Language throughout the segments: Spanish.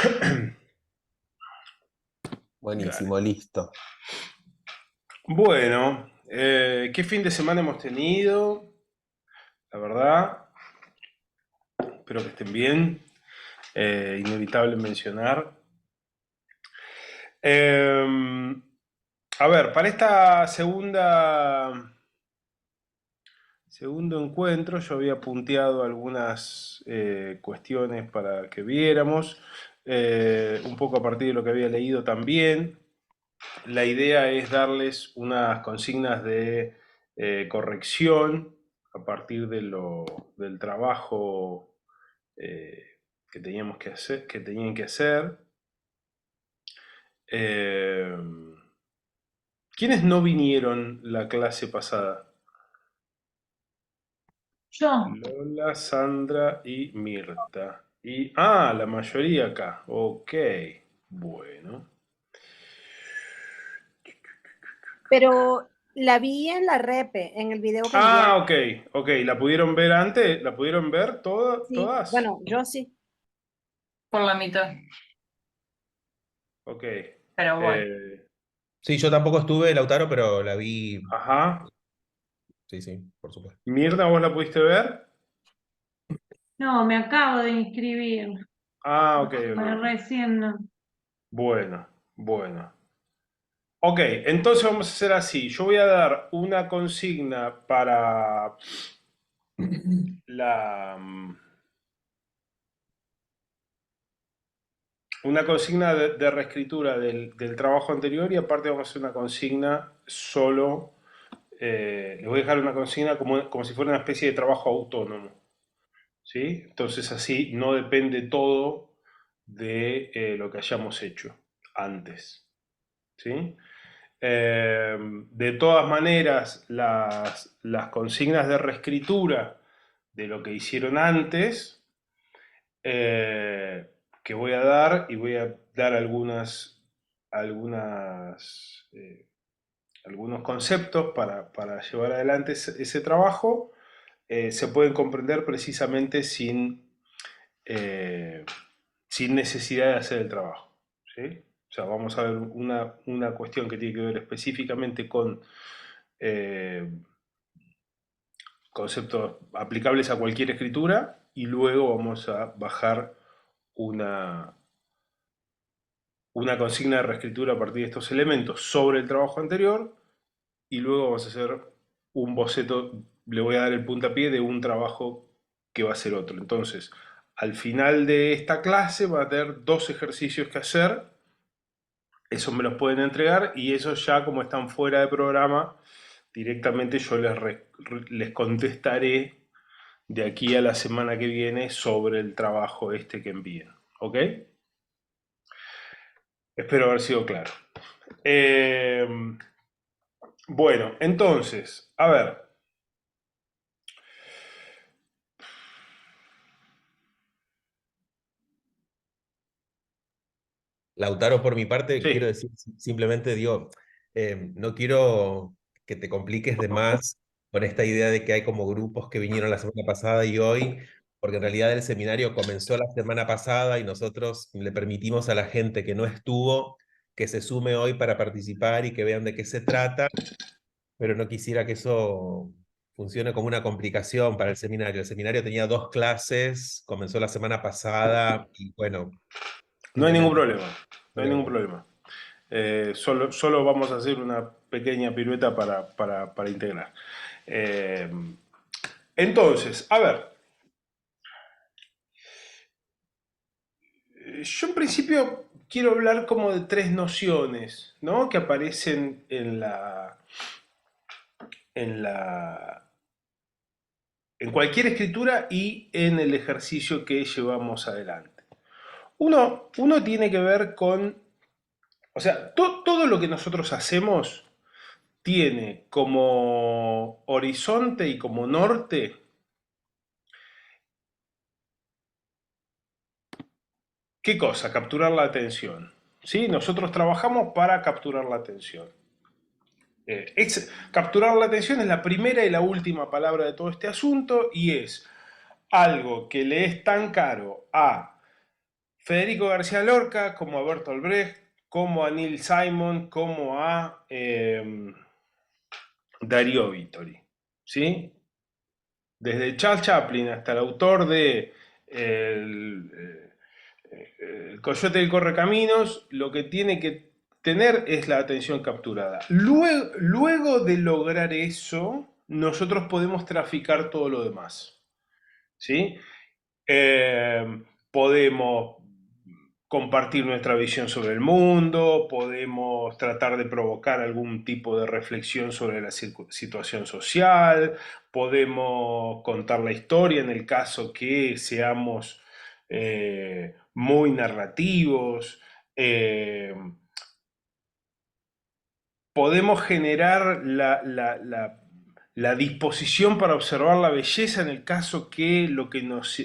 Dale. Buenísimo, listo. Bueno, ¿qué fin de semana hemos tenido? La verdad, espero que estén bien. Inevitable mencionar. Eh, a ver, para esta segundo encuentro, yo había punteado algunas cuestiones para que viéramos, un poco a partir de lo que había leído también. La idea es darles unas consignas de corrección a partir del trabajo que teníamos que hacer, que tenían que hacer. Eh, ¿Quiénes no vinieron la clase pasada? Yo, Lola, Sandra y Mirta. La mayoría acá. Ok, bueno. Pero la vi en la repe, en el video que enviaron. Ok, ok. ¿La pudieron ver antes? ¿La pudieron ver Sí, todas? bueno, yo sí. por la mitad, Ok. pero bueno. Sí, yo tampoco estuve, Lautaro, pero la vi. Ajá. Sí, sí, por supuesto. Mirna, ¿vos la pudiste ver? No, me acabo de inscribir. Ok, ok, Bueno, ok. recién no. Bueno, bueno. Ok, entonces vamos a hacer así. Yo voy a dar una consigna para la... una consigna de reescritura del trabajo anterior y aparte vamos a hacer una consigna solo... les voy a dejar una consigna como si fuera una especie de trabajo autónomo. ¿Sí? Entonces así no depende todo de lo que hayamos hecho antes. ¿Sí? De todas maneras, las consignas de reescritura de lo que hicieron antes, eh, que voy a dar, y voy a dar algunos conceptos para llevar adelante ese trabajo, se pueden comprender precisamente eh, sin necesidad de hacer el trabajo. ¿Sí? O sea, vamos a ver una cuestión que tiene que ver específicamente con conceptos aplicables a cualquier escritura y luego vamos a bajar una, una consigna de reescritura a partir de estos elementos sobre el trabajo anterior y luego vamos a hacer un boceto, le voy a dar el puntapié de un trabajo que va a ser otro. Entonces, al final de esta clase va a tener dos ejercicios que hacer, esos me los pueden entregar y esos ya como están fuera de programa, directamente yo les contestaré de aquí a la semana que viene sobre el trabajo este que envíen. ¿Ok? Espero haber sido claro. Eh, bueno, entonces, a ver. Lautaro, por mi parte, quiero Sí. decir simplemente, digo, no quiero que te compliques de más con esta idea de que hay como grupos que vinieron la semana pasada y hoy, porque en realidad el seminario comenzó la semana pasada y nosotros le permitimos a la gente que no estuvo que se sume hoy para participar y que vean de qué se trata, pero no quisiera que eso funcione como una complicación para el seminario. El seminario tenía dos clases, comenzó la semana pasada y bueno, No hay ningún simplemente... problema. No hay ningún problema. Solo vamos a hacer una pequeña pirueta para integrar. Eh, entonces, a ver, yo en principio quiero hablar como de tres nociones, ¿no? Que aparecen en la, en cualquier escritura y en el ejercicio que llevamos adelante. Uno tiene que ver con, o sea, todo lo que nosotros hacemos tiene como horizonte y como norte, ¿qué cosa? Capturar la atención. ¿Sí? Nosotros trabajamos para capturar la atención. Capturar la atención es la primera y la última palabra de todo este asunto y es algo que le es tan caro a Federico García Lorca, como a Bertolt Brecht, como a Neil Simon, como a Darío Vittori, ¿sí? Desde Charles Chaplin hasta el autor de El Coyote del Correcaminos, lo que tiene que tener es la atención capturada. Luego de lograr eso, nosotros podemos traficar todo lo demás, ¿sí? Podemos compartir nuestra visión sobre el mundo, podemos tratar de provocar algún tipo de reflexión sobre la situación social, podemos contar la historia en el caso que seamos muy narrativos, podemos generar la disposición para observar la belleza en el caso que lo que nos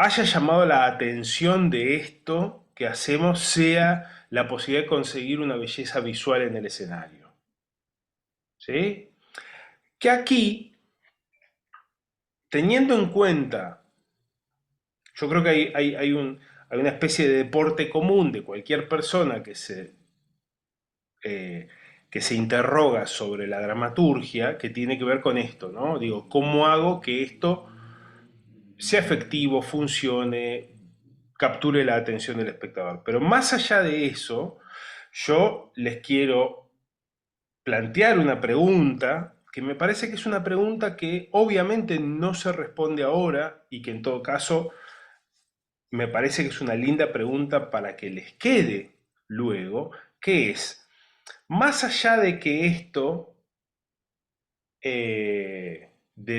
haya llamado la atención de esto que hacemos sea la posibilidad de conseguir una belleza visual en el escenario. ¿Sí? Que aquí, teniendo en cuenta, yo creo que hay una especie de deporte común de cualquier persona que se interroga sobre la dramaturgia, que tiene que ver con esto, ¿no? Digo, ¿cómo hago que esto sea efectivo, funcione, capture la atención del espectador? Pero más allá de eso, yo les quiero plantear una pregunta que me parece que es una pregunta que obviamente no se responde ahora y que en todo caso me parece que es una linda pregunta para que les quede luego, que es, más allá de que esto de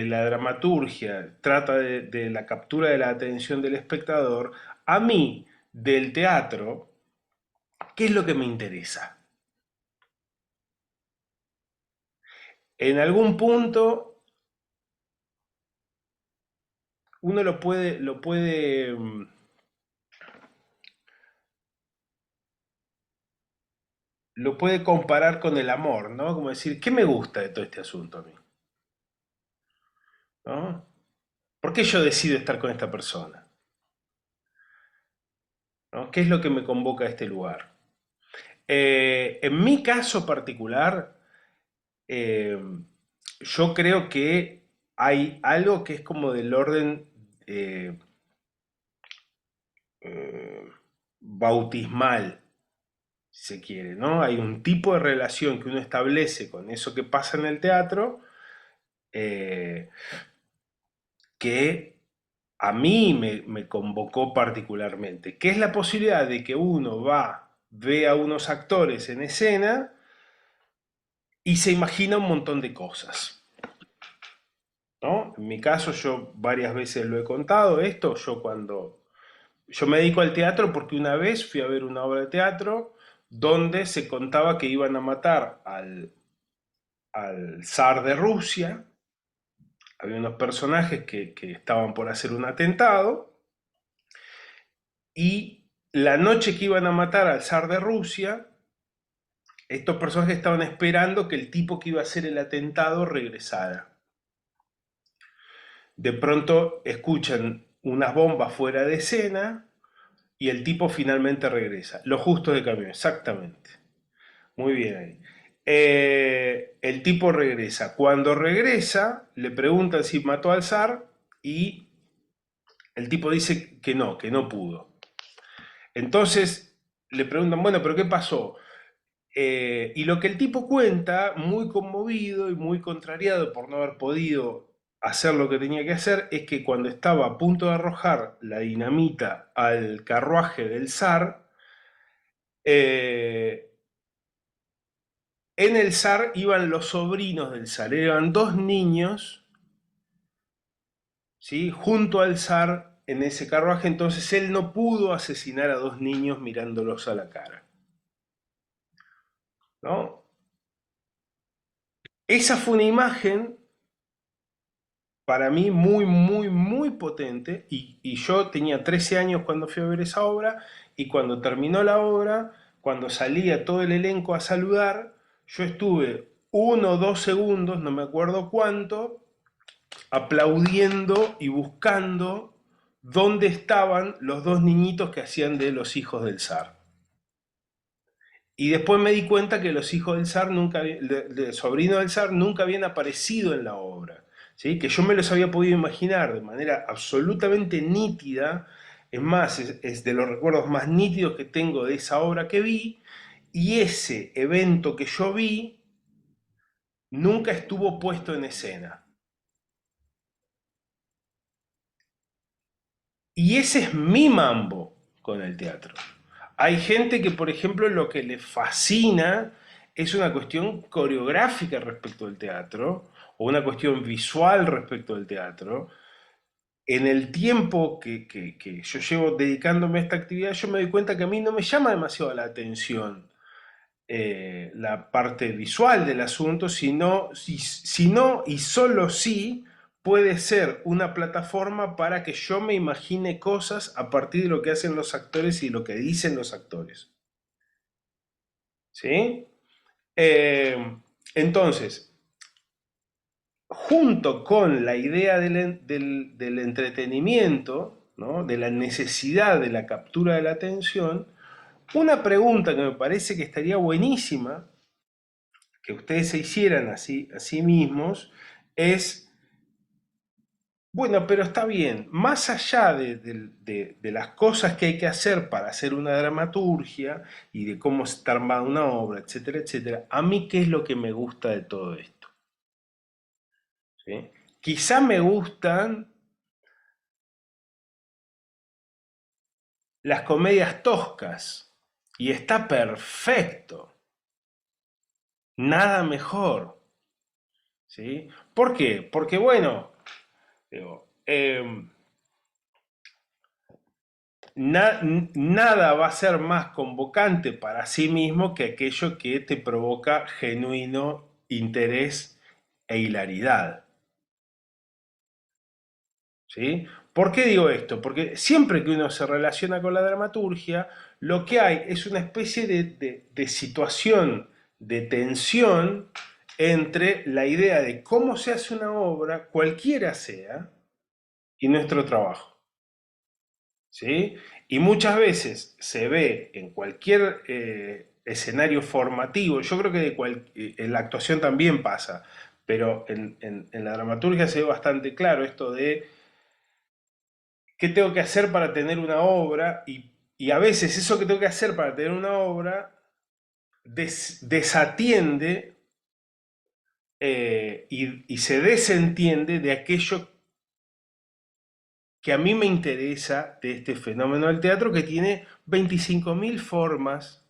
la dramaturgia trata de la captura de la atención del espectador, a mí, del teatro, ¿qué es lo que me interesa? En algún punto uno lo puede comparar con el amor, ¿no? Como decir, ¿qué me gusta de todo este asunto a mí? ¿No? ¿Por qué yo decido estar con esta persona? ¿No? ¿Qué es lo que me convoca a este lugar? En mi caso particular, yo creo que hay algo que es como del orden bautismal, si se quiere, ¿no? Hay un tipo de relación que uno establece con eso que pasa en el teatro que a mí me convocó particularmente, que es la posibilidad de que uno ve a unos actores en escena y se imagina un montón de cosas, ¿no? En mi caso, yo varias veces lo he contado esto, yo me dedico al teatro porque una vez fui a ver una obra de teatro donde se contaba que iban a matar al zar de Rusia. Había unos personajes que estaban por hacer un atentado y la noche que iban a matar al zar de Rusia, estos personajes estaban esperando que el tipo que iba a hacer el atentado regresara. De pronto escuchan unas bombas fuera de escena y el tipo finalmente regresa. Lo justo de cambio, exactamente. Muy bien ahí. El tipo regresa. Cuando regresa, le preguntan si mató al zar y el tipo dice que no pudo. Entonces le preguntan, bueno, pero ¿qué pasó? Y lo que el tipo cuenta, muy conmovido y muy contrariado por no haber podido hacer lo que tenía que hacer, es que cuando estaba a punto de arrojar la dinamita al carruaje del zar, en el zar iban los sobrinos del zar, eran dos niños, ¿sí? Junto al zar en ese carruaje, entonces él no pudo asesinar a dos niños mirándolos a la cara, ¿no? Esa fue una imagen para mí muy, muy, muy potente y yo tenía 13 años cuando fui a ver esa obra y cuando terminó la obra, cuando salía todo el elenco a saludar, yo estuve 1 o 2 segundos, no me acuerdo cuánto, aplaudiendo y buscando dónde estaban los dos niñitos que hacían de los hijos del zar. Y después me di cuenta que los hijos del zar nunca, el sobrino del zar nunca habían aparecido en la obra, ¿sí? Que yo me los había podido imaginar de manera absolutamente nítida. Es más, es de los recuerdos más nítidos que tengo de esa obra que vi, y ese evento que yo vi nunca estuvo puesto en escena. Y ese es mi mambo con el teatro. Hay gente que, por ejemplo, lo que le fascina es una cuestión coreográfica respecto al teatro, o una cuestión visual respecto al teatro. En el tiempo que yo llevo dedicándome a esta actividad, yo me doy cuenta que a mí no me llama demasiado la atención la parte visual del asunto, sino y solo si puede ser una plataforma para que yo me imagine cosas a partir de lo que hacen los actores y lo que dicen los actores. ¿Sí? Entonces, junto con la idea del entretenimiento, ¿no? De la necesidad de la captura de la atención, una pregunta que me parece que estaría buenísima que ustedes se hicieran a sí mismos es, bueno, pero está bien, más allá de las cosas que hay que hacer para hacer una dramaturgia y de cómo está armada una obra, etcétera, etcétera, a mí qué es lo que me gusta de todo esto. ¿Sí? Quizá me gustan las comedias toscas y está perfecto, nada mejor. ¿Sí? ¿Por qué? Porque bueno, digo, nada va a ser más convocante para sí mismo que aquello que te provoca genuino interés e hilaridad. ¿Sí? ¿Por qué digo esto? Porque siempre que uno se relaciona con la dramaturgia, lo que hay es una especie de situación de tensión entre la idea de cómo se hace una obra, cualquiera sea, y nuestro trabajo. ¿Sí? Y muchas veces se ve en cualquier escenario formativo, yo creo que en la actuación también pasa, pero en la dramaturgia se ve bastante claro esto de qué tengo que hacer para tener una obra, y a veces eso que tengo que hacer para tener una obra desatiende y se desentiende de aquello que a mí me interesa de este fenómeno del teatro, que tiene 25.000 formas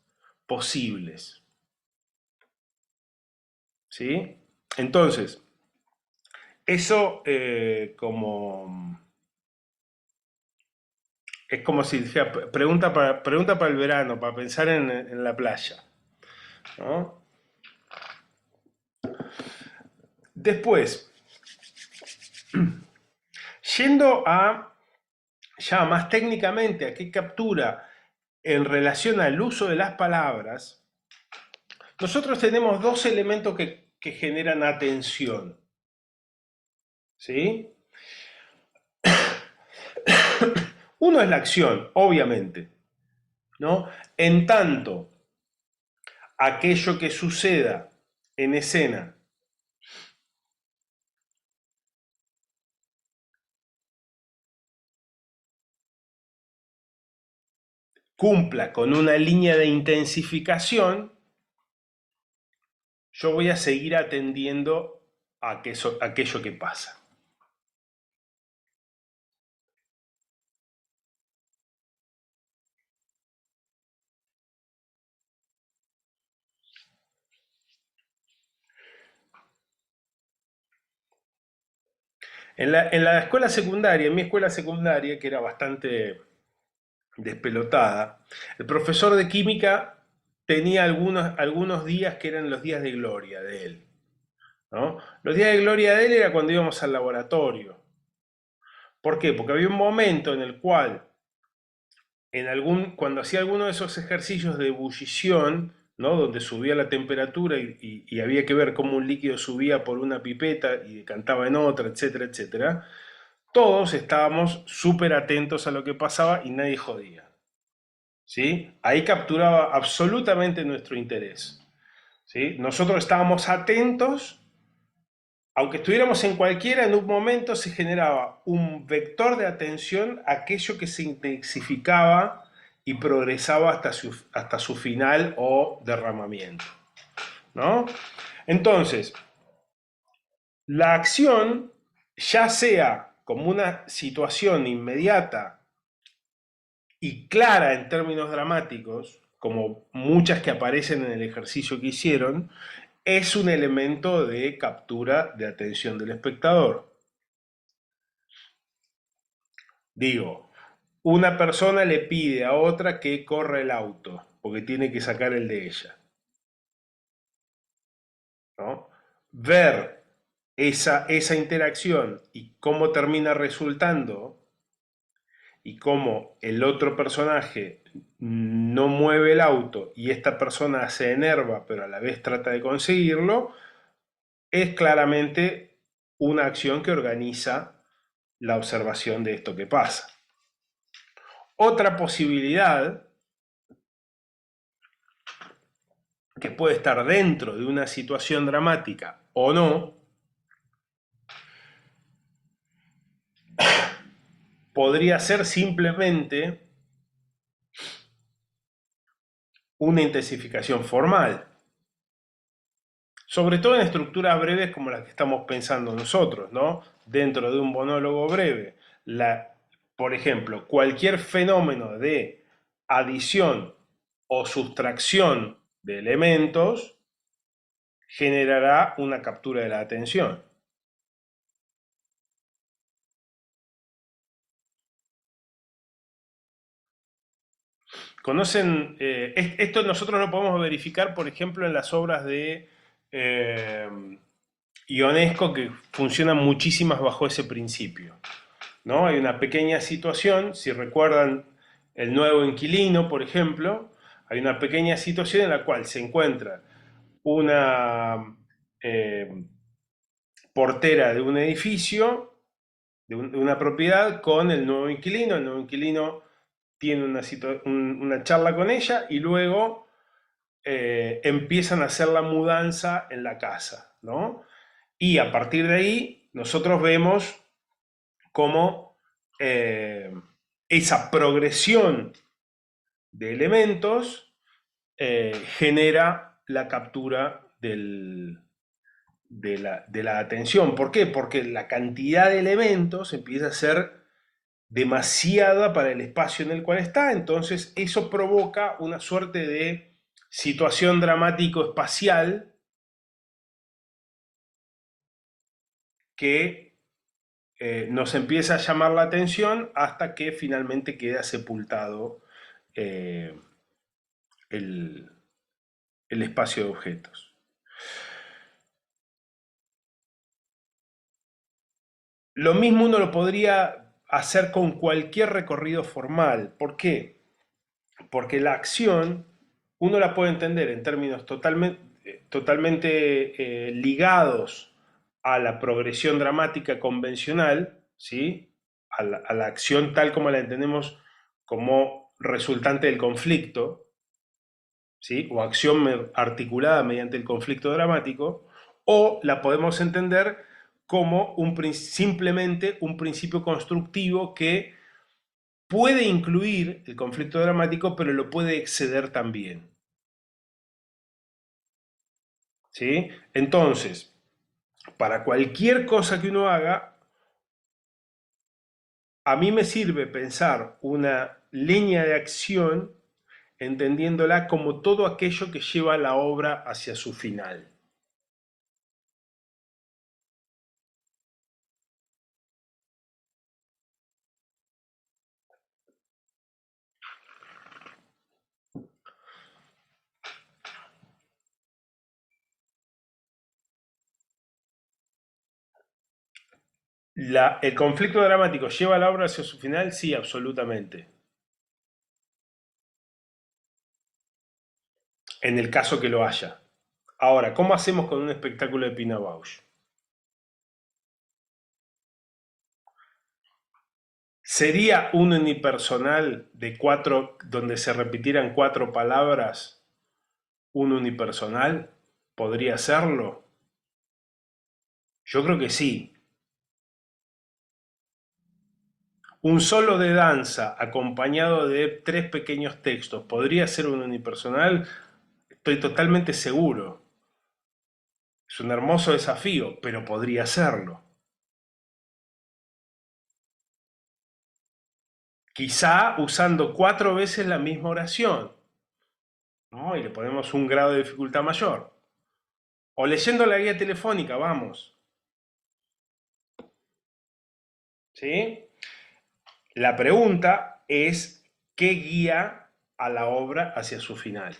posibles. ¿Sí? Entonces, eso es como si dijera, pregunta para el verano, para pensar en la playa, ¿no? Después, yendo a ya más técnicamente a qué captura en relación al uso de las palabras, nosotros tenemos dos elementos que generan atención. ¿Sí? Uno es la acción, obviamente, ¿no? En tanto aquello que suceda en escena cumpla con una línea de intensificación, yo voy a seguir atendiendo a aquello que pasa. En la escuela secundaria, en mi escuela secundaria, que era bastante despelotada, el profesor de química tenía algunos días que eran los días de gloria de él, ¿no? Los días de gloria de él era cuando íbamos al laboratorio. ¿Por qué? Porque había un momento en el cual, cuando hacía alguno de esos ejercicios de ebullición, ¿no? Donde subía la temperatura y había que ver cómo un líquido subía por una pipeta y decantaba en otra, etcétera, etcétera, todos estábamos súper atentos a lo que pasaba y nadie jodía. ¿Sí? Ahí capturaba absolutamente nuestro interés. ¿Sí? Nosotros estábamos atentos, aunque estuviéramos en cualquiera, en un momento se generaba un vector de atención a aquello que se intensificaba y progresaba hasta su final o derramamiento, ¿no? Entonces, la acción, ya sea como una situación inmediata y clara en términos dramáticos, como muchas que aparecen en el ejercicio que hicieron, es un elemento de captura de atención del espectador. Digo, una persona le pide a otra que corra el auto, porque tiene que sacar el de ella, ¿no? Ver esa interacción y cómo termina resultando y cómo el otro personaje no mueve el auto y esta persona se enerva pero a la vez trata de conseguirlo, es claramente una acción que organiza la observación de esto que pasa. Otra posibilidad que puede estar dentro de una situación dramática o no, podría ser simplemente una intensificación formal. Sobre todo en estructuras breves como las que estamos pensando nosotros, ¿no? Dentro de un monólogo breve. Por ejemplo, cualquier fenómeno de adición o sustracción de elementos generará una captura de la atención. Conocen, esto nosotros lo podemos verificar, por ejemplo, en las obras de Ionesco, que funcionan muchísimas bajo ese principio, ¿no? Hay una pequeña situación, si recuerdan El nuevo inquilino, por ejemplo, hay una pequeña situación en la cual se encuentra una portera de un edificio, de una propiedad, con el nuevo inquilino tiene una charla con ella y luego empiezan a hacer la mudanza en la casa, ¿no? Y a partir de ahí nosotros vemos cómo esa progresión de elementos genera la captura de la atención. ¿Por qué? Porque la cantidad de elementos empieza a ser demasiada para el espacio en el cual está, entonces eso provoca una suerte de situación dramático-espacial que nos empieza a llamar la atención hasta que finalmente queda sepultado el, el espacio de objetos. Lo mismo uno lo podría hacer con cualquier recorrido formal. ¿Por qué? Porque la acción uno la puede entender en términos totalmente ligados a la progresión dramática convencional, ¿sí? A la acción tal como la entendemos como resultante del conflicto, ¿sí? O acción articulada mediante el conflicto dramático, o la podemos entender como simplemente un principio constructivo que puede incluir el conflicto dramático, pero lo puede exceder también. ¿Sí? Entonces, para cualquier cosa que uno haga, a mí me sirve pensar una línea de acción entendiéndola como todo aquello que lleva la obra hacia su final. ¿El conflicto dramático lleva la obra hacia su final? Sí, absolutamente. En el caso que lo haya. Ahora, ¿cómo hacemos con un espectáculo de Pina Bausch? ¿Sería un unipersonal de 4, donde se repitieran 4 palabras, un unipersonal? ¿Podría serlo? Yo creo que sí. Un solo de danza acompañado de 3 pequeños textos, ¿podría ser un unipersonal? Estoy totalmente seguro. Es un hermoso desafío, pero podría serlo. Quizá usando 4 veces la misma oración, ¿no? Y le ponemos un grado de dificultad mayor. O leyendo la guía telefónica, vamos. ¿Sí? La pregunta es, ¿qué guía a la obra hacia su final?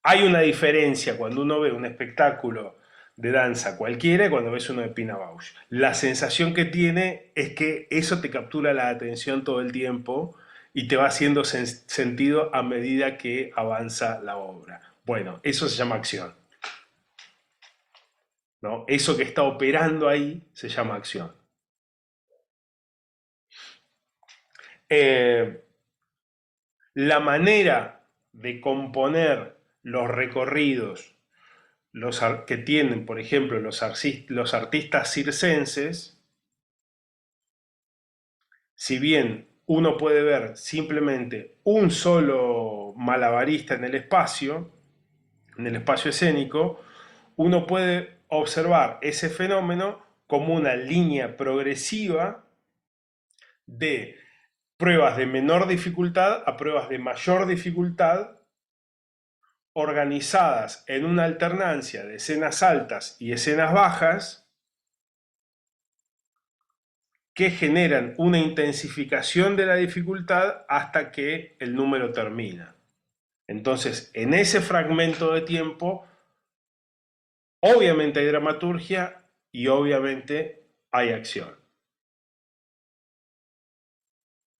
Hay una diferencia cuando uno ve un espectáculo de danza cualquiera y cuando ves uno de Pina Bausch. La sensación que tiene es que eso te captura la atención todo el tiempo y te va haciendo sentido a medida que avanza la obra. Bueno, eso se llama acción, ¿no? Eso que está operando ahí se llama acción. La manera de componer los recorridos que tienen, por ejemplo, los artistas circenses, si bien uno puede ver simplemente un solo malabarista en el espacio escénico, uno puede observar ese fenómeno como una línea progresiva de pruebas de menor dificultad a pruebas de mayor dificultad, organizadas en una alternancia de escenas altas y escenas bajas, que generan una intensificación de la dificultad hasta que el número termina. Entonces, en ese fragmento de tiempo, obviamente hay dramaturgia y obviamente hay acción.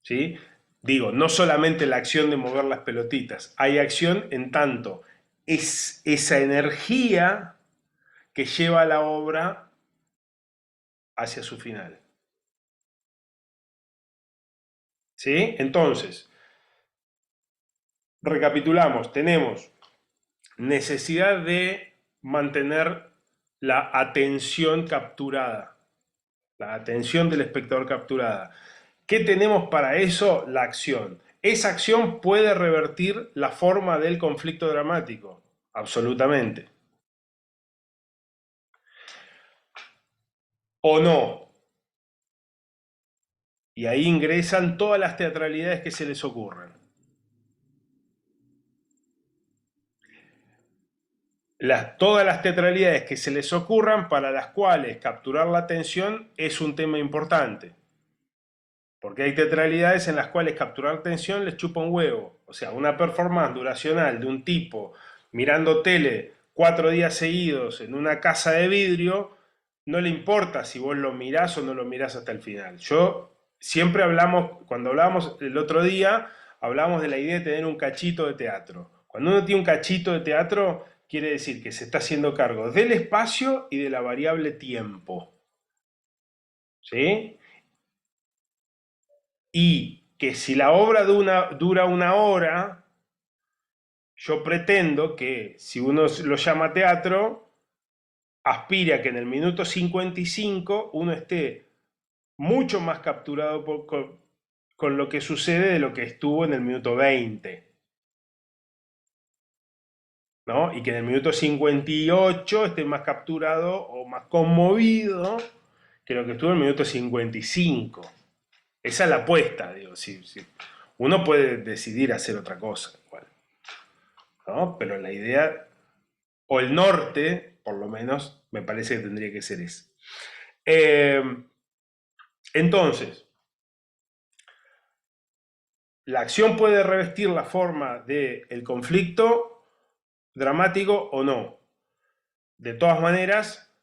¿Sí? Digo, no solamente la acción de mover las pelotitas, hay acción en tanto es esa energía que lleva a la obra hacia su final. ¿Sí? Entonces, recapitulamos, tenemos necesidad de mantener la atención capturada, la atención del espectador capturada. ¿Qué tenemos para eso? La acción. ¿Esa acción puede revertir la forma del conflicto dramático? Absolutamente. ¿O no? Y ahí ingresan todas las teatralidades que se les ocurran. Todas las teatralidades que se les ocurran para las cuales capturar la atención es un tema importante. Porque hay teatralidades en las cuales capturar atención les chupa un huevo. O sea, una performance duracional de un tipo mirando tele 4 días seguidos en una casa de vidrio, no le importa si vos lo mirás o no lo mirás hasta el final. Siempre hablamos, cuando hablábamos el otro día, hablamos de la idea de tener un cachito de teatro. Cuando uno tiene un cachito de teatro, quiere decir que se está haciendo cargo del espacio y de la variable tiempo. ¿Sí? Y que si la obra dura 1 hora, yo pretendo que si uno lo llama teatro, aspire a que en el minuto 55 uno esté mucho más capturado con lo que sucede de lo que estuvo en el minuto 20. ¿No? Y que en el minuto 58 esté más capturado o más conmovido que lo que estuvo en el minuto 55. Esa es la apuesta, digo. Sí. Uno puede decidir hacer otra cosa, igual, ¿no? Pero la idea, o el norte, por lo menos, me parece que tendría que ser ese. Entonces, la acción puede revestir la forma del conflicto dramático o no. De todas maneras,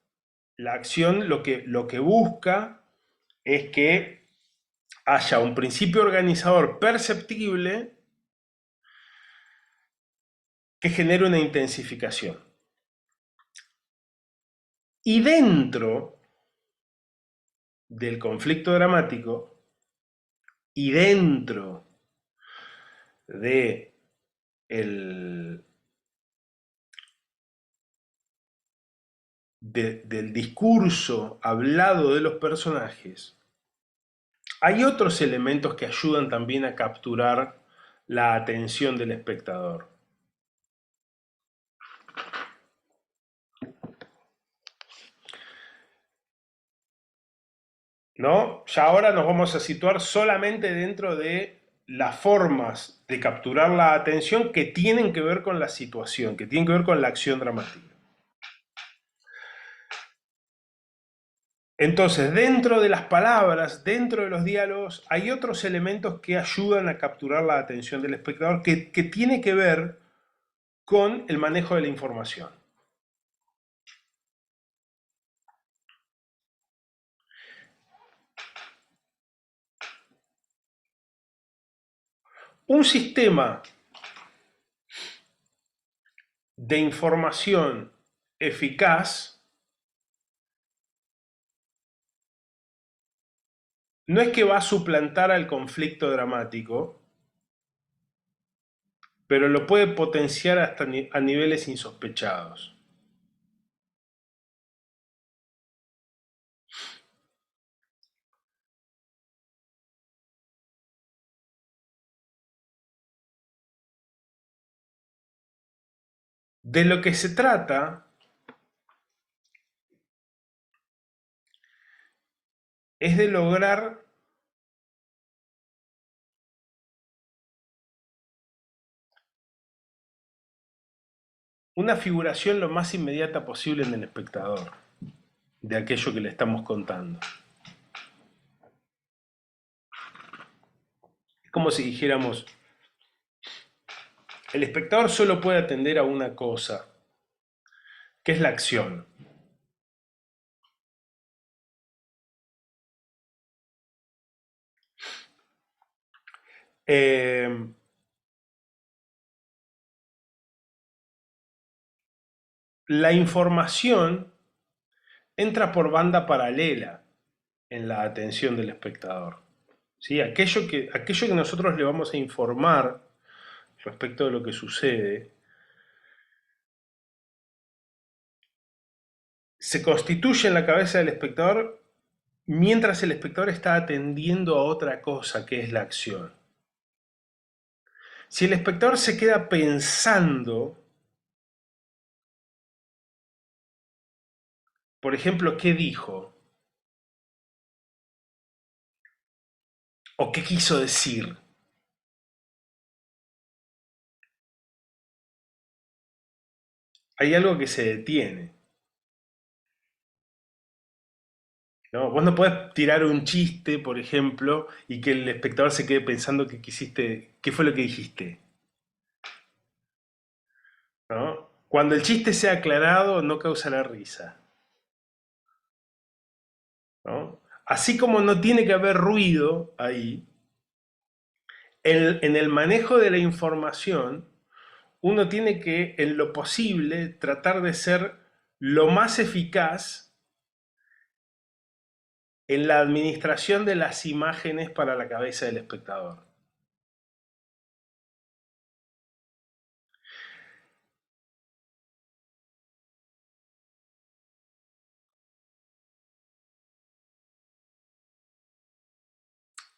la acción lo que busca es que haya un principio organizador perceptible que genere una intensificación. Y dentro del conflicto dramático y dentro de del discurso hablado de los personajes, hay otros elementos que ayudan también a capturar la atención del espectador. ¿No? Ya ahora nos vamos a situar solamente dentro de las formas de capturar la atención que tienen que ver con la situación, que tienen que ver con la acción dramática. Entonces, dentro de las palabras, dentro de los diálogos, hay otros elementos que ayudan a capturar la atención del espectador que tiene que ver con el manejo de la información. Un sistema de información eficaz no es que va a suplantar al conflicto dramático, pero lo puede potenciar hasta a niveles insospechados. De lo que se trata es de lograr una figuración lo más inmediata posible en el espectador de aquello que le estamos contando. Es como si dijéramos, el espectador solo puede atender a una cosa, que es la acción. La información entra por banda paralela en la atención del espectador. ¿Sí? Aquello que nosotros le vamos a informar respecto de lo que sucede se constituye en la cabeza del espectador mientras el espectador está atendiendo a otra cosa que es la acción. Si el espectador se queda pensando, por ejemplo, ¿qué dijo? ¿O qué quiso decir? Hay algo que se detiene. ¿No? Vos no podés tirar un chiste, por ejemplo, y que el espectador se quede pensando que quisiste, qué fue lo que dijiste. ¿No? Cuando el chiste sea aclarado, no causará risa. ¿No? Así como no tiene que haber ruido ahí, en el manejo de la información, uno tiene que, en lo posible, tratar de ser lo más eficaz en la administración de las imágenes para la cabeza del espectador.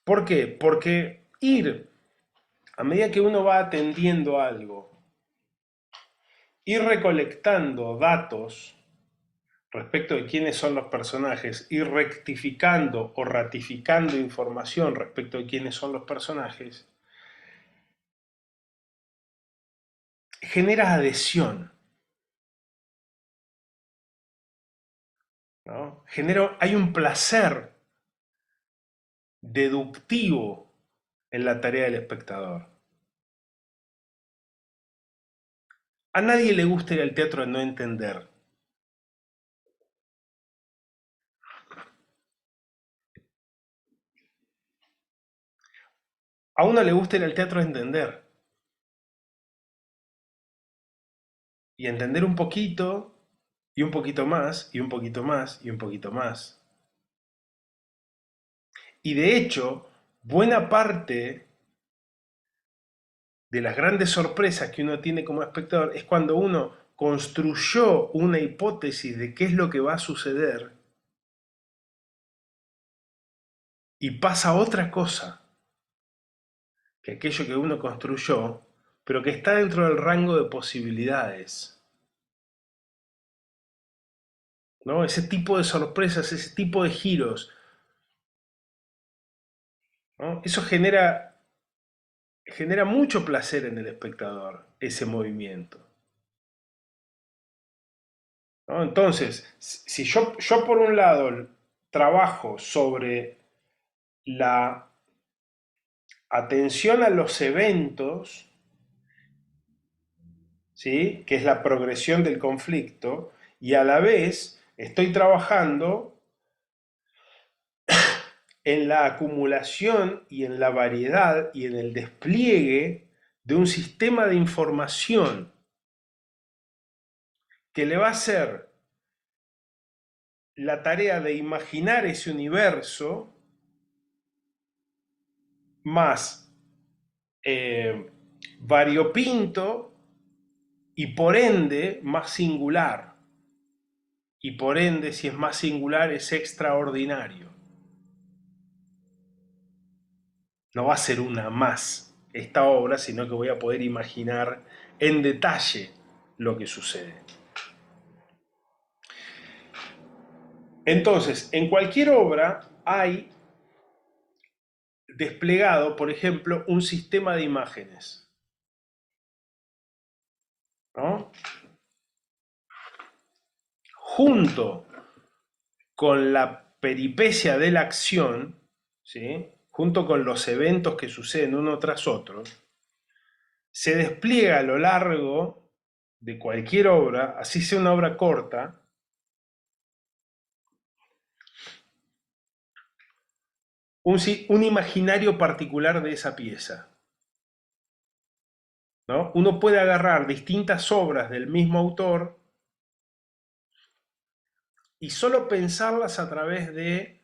¿Por qué? Porque a medida que uno va atendiendo algo, ir recolectando datos respecto de quiénes son los personajes, ir rectificando o ratificando información respecto de quiénes son los personajes, genera adhesión. ¿No? Hay un placer deductivo en la tarea del espectador. A nadie le gusta ir al teatro a no entender. A uno le gusta ir al teatro a entender. Y entender un poquito, y un poquito más, y un poquito más, y un poquito más. Y de hecho, buena parte de las grandes sorpresas que uno tiene como espectador es cuando uno construyó una hipótesis de qué es lo que va a suceder y pasa otra cosa que aquello que uno construyó, pero que está dentro del rango de posibilidades, ¿no? Ese tipo de sorpresas, ese tipo de giros, ¿no? Eso genera mucho placer en el espectador, ese movimiento, ¿no? Entonces, si yo por un lado trabajo sobre la atención a los eventos, ¿sí?, que es la progresión del conflicto, y a la vez estoy trabajando en la acumulación y en la variedad y en el despliegue de un sistema de información que le va a hacer la tarea de imaginar ese universo más variopinto y por ende más singular. Y por ende, si es más singular, es extraordinario. No va a ser una más esta obra, sino que voy a poder imaginar en detalle lo que sucede. Entonces, en cualquier obra hay desplegado, por ejemplo, un sistema de imágenes, ¿no? Junto con la peripecia de la acción, ¿sí?, junto con los eventos que suceden uno tras otro, se despliega a lo largo de cualquier obra, así sea una obra corta, un imaginario particular de esa pieza, ¿no? Uno puede agarrar distintas obras del mismo autor y solo pensarlas a través de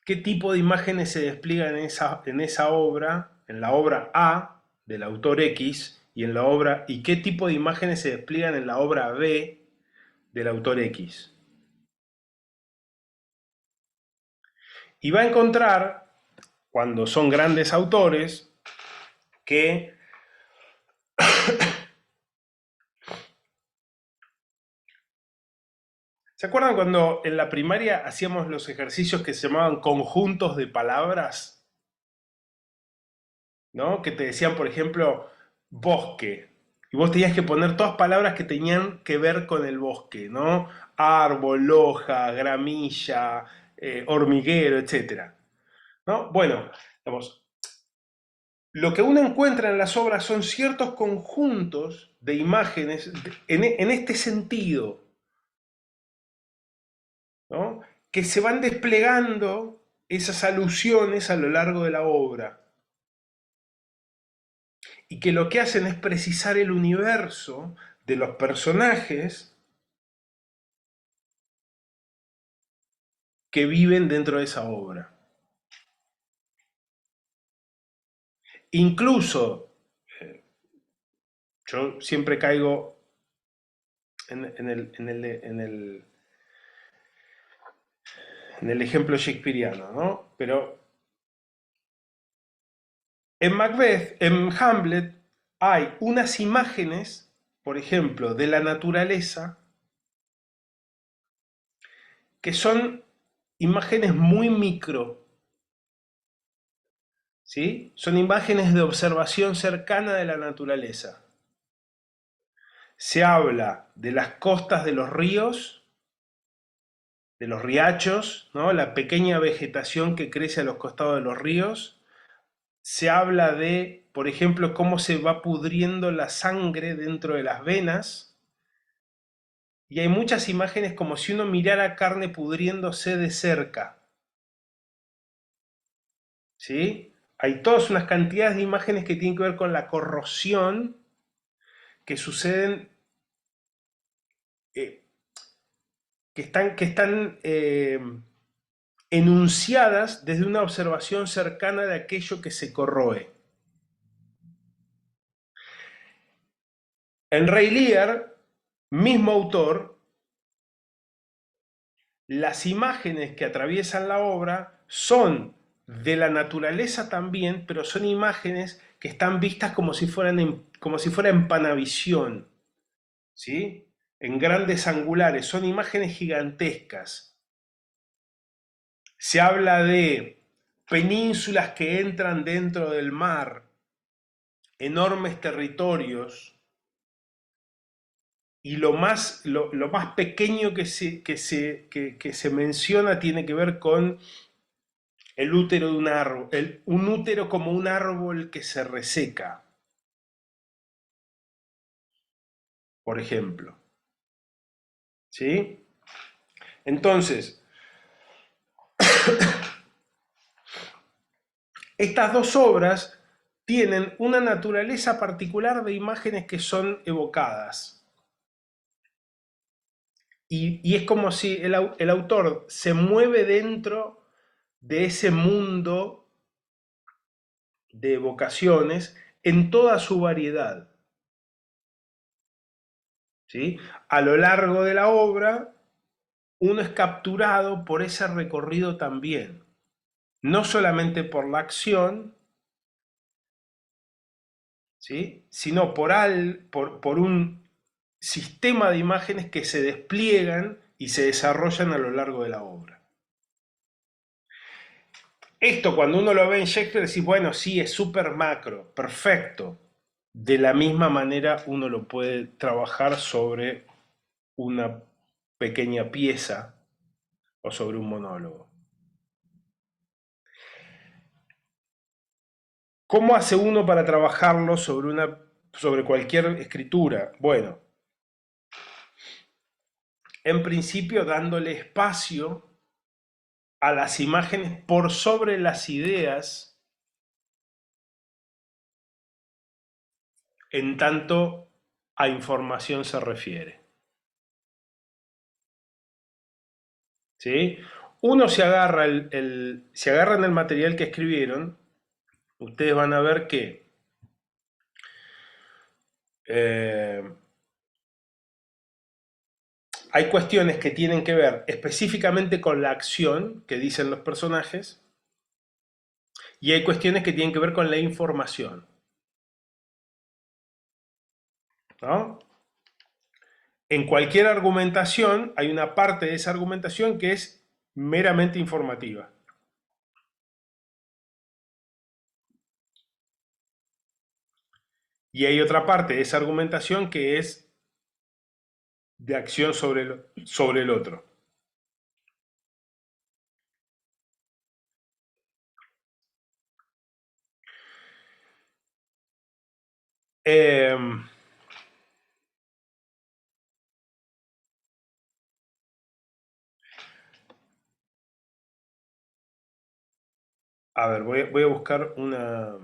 qué tipo de imágenes se despliegan en esa obra, en la obra A del autor X, y qué tipo de imágenes se despliegan en la obra B del autor X. Y va a encontrar, cuando son grandes autores, que ¿se acuerdan cuando en la primaria hacíamos los ejercicios que se llamaban conjuntos de palabras? ¿No? Que te decían, por ejemplo, bosque. Y vos tenías que poner todas palabras que tenían que ver con el bosque, ¿no? Árbol, hoja, gramilla, hormiguero, etc. ¿No? Bueno, digamos, lo que uno encuentra en las obras son ciertos conjuntos de imágenes en este sentido, ¿no?, que se van desplegando esas alusiones a lo largo de la obra y que lo que hacen es precisar el universo de los personajes que viven dentro de esa obra. Incluso, yo siempre caigo en el ejemplo shakespeariano, ¿no? Pero en Macbeth, en Hamlet, hay unas imágenes, por ejemplo, de la naturaleza, que son imágenes muy micro, ¿sí? Son imágenes de observación cercana de la naturaleza. Se habla de las costas de los ríos, de los riachos, ¿no?, la pequeña vegetación que crece a los costados de los ríos. Se habla de, por ejemplo, cómo se va pudriendo la sangre dentro de las venas. Y hay muchas imágenes como si uno mirara carne pudriéndose de cerca, ¿sí? Hay todas unas cantidades de imágenes que tienen que ver con la corrosión que suceden, que están enunciadas desde una observación cercana de aquello que se corroe. En Ray Lear, mismo autor, las imágenes que atraviesan la obra son de la naturaleza también, pero son imágenes que están vistas como si fuera en Panavisión, ¿sí? En grandes angulares, son imágenes gigantescas. Se habla de penínsulas que entran dentro del mar, enormes territorios, y lo más pequeño que se menciona tiene que ver con el útero de un árbol, un útero como un árbol que se reseca, por ejemplo. ¿Sí? Entonces, estas dos obras tienen una naturaleza particular de imágenes que son evocadas. Y es como si el autor se mueve dentro de ese mundo de evocaciones en toda su variedad. ¿Sí? A lo largo de la obra, uno es capturado por ese recorrido también, no solamente por la acción, ¿sí? Sino por un sistema de imágenes que se despliegan y se desarrollan a lo largo de la obra. Esto cuando uno lo ve en Shakespeare decís, bueno, sí, es súper macro, perfecto. De la misma manera uno lo puede trabajar sobre una pequeña pieza o sobre un monólogo. ¿Cómo hace uno para trabajarlo sobre cualquier escritura? Bueno, en principio dándole espacio a las imágenes por sobre las ideas, en tanto a información se refiere. ¿Sí? Uno se agarra se agarran el material que escribieron, ustedes van a ver que hay cuestiones que tienen que ver específicamente con la acción que dicen los personajes y hay cuestiones que tienen que ver con la información. ¿No? En cualquier argumentación hay una parte de esa argumentación que es meramente informativa. Y hay otra parte de esa argumentación que es de acción sobre el otro. A ver, voy a buscar una...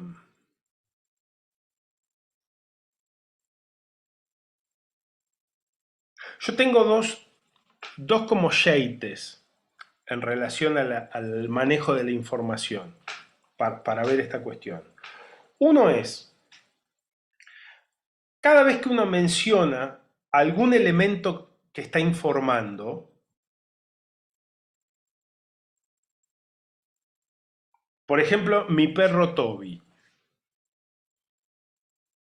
Yo tengo dos como yates en relación al manejo de la información para ver esta cuestión. Uno es, cada vez que uno menciona algún elemento que está informando, por ejemplo, mi perro Toby,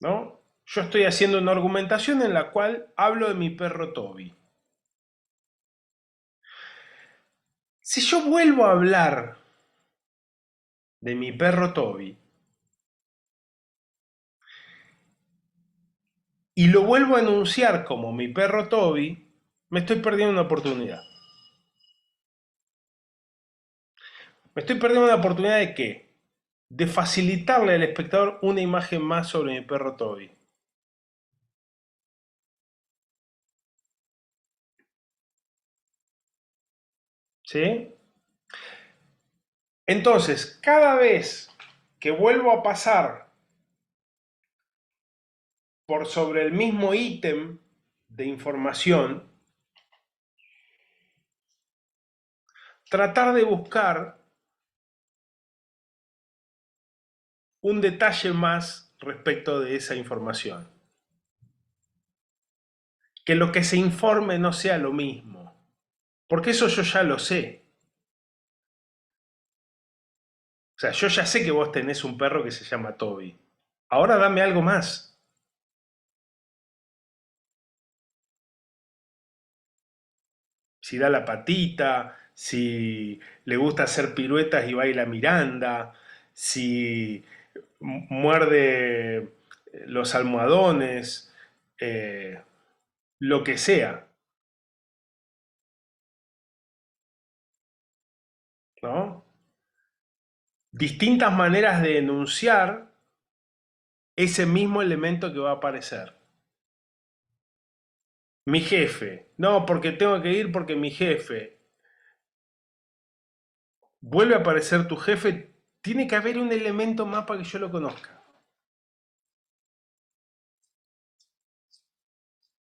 ¿no? Yo estoy haciendo una argumentación en la cual hablo de mi perro Toby. Si yo vuelvo a hablar de mi perro Toby y lo vuelvo a enunciar como mi perro Toby, me estoy perdiendo una oportunidad. Me estoy perdiendo una oportunidad de ¿qué? De facilitarle al espectador una imagen más sobre mi perro Toby. ¿Sí? Entonces, cada vez que vuelvo a pasar por sobre el mismo ítem de información, tratar de buscar un detalle más respecto de esa información. Que lo que se informe no sea lo mismo, porque eso yo ya lo sé. O sea, yo ya sé que vos tenés un perro que se llama Toby. Ahora dame algo más. Si da la patita, si le gusta hacer piruetas y baila Miranda, si muerde los almohadones, lo que sea, ¿no? Distintas maneras de enunciar ese mismo elemento que va a aparecer. Mi jefe. No, porque tengo que ir porque mi jefe. Vuelve a aparecer tu jefe. Tiene que haber un elemento más para que yo lo conozca.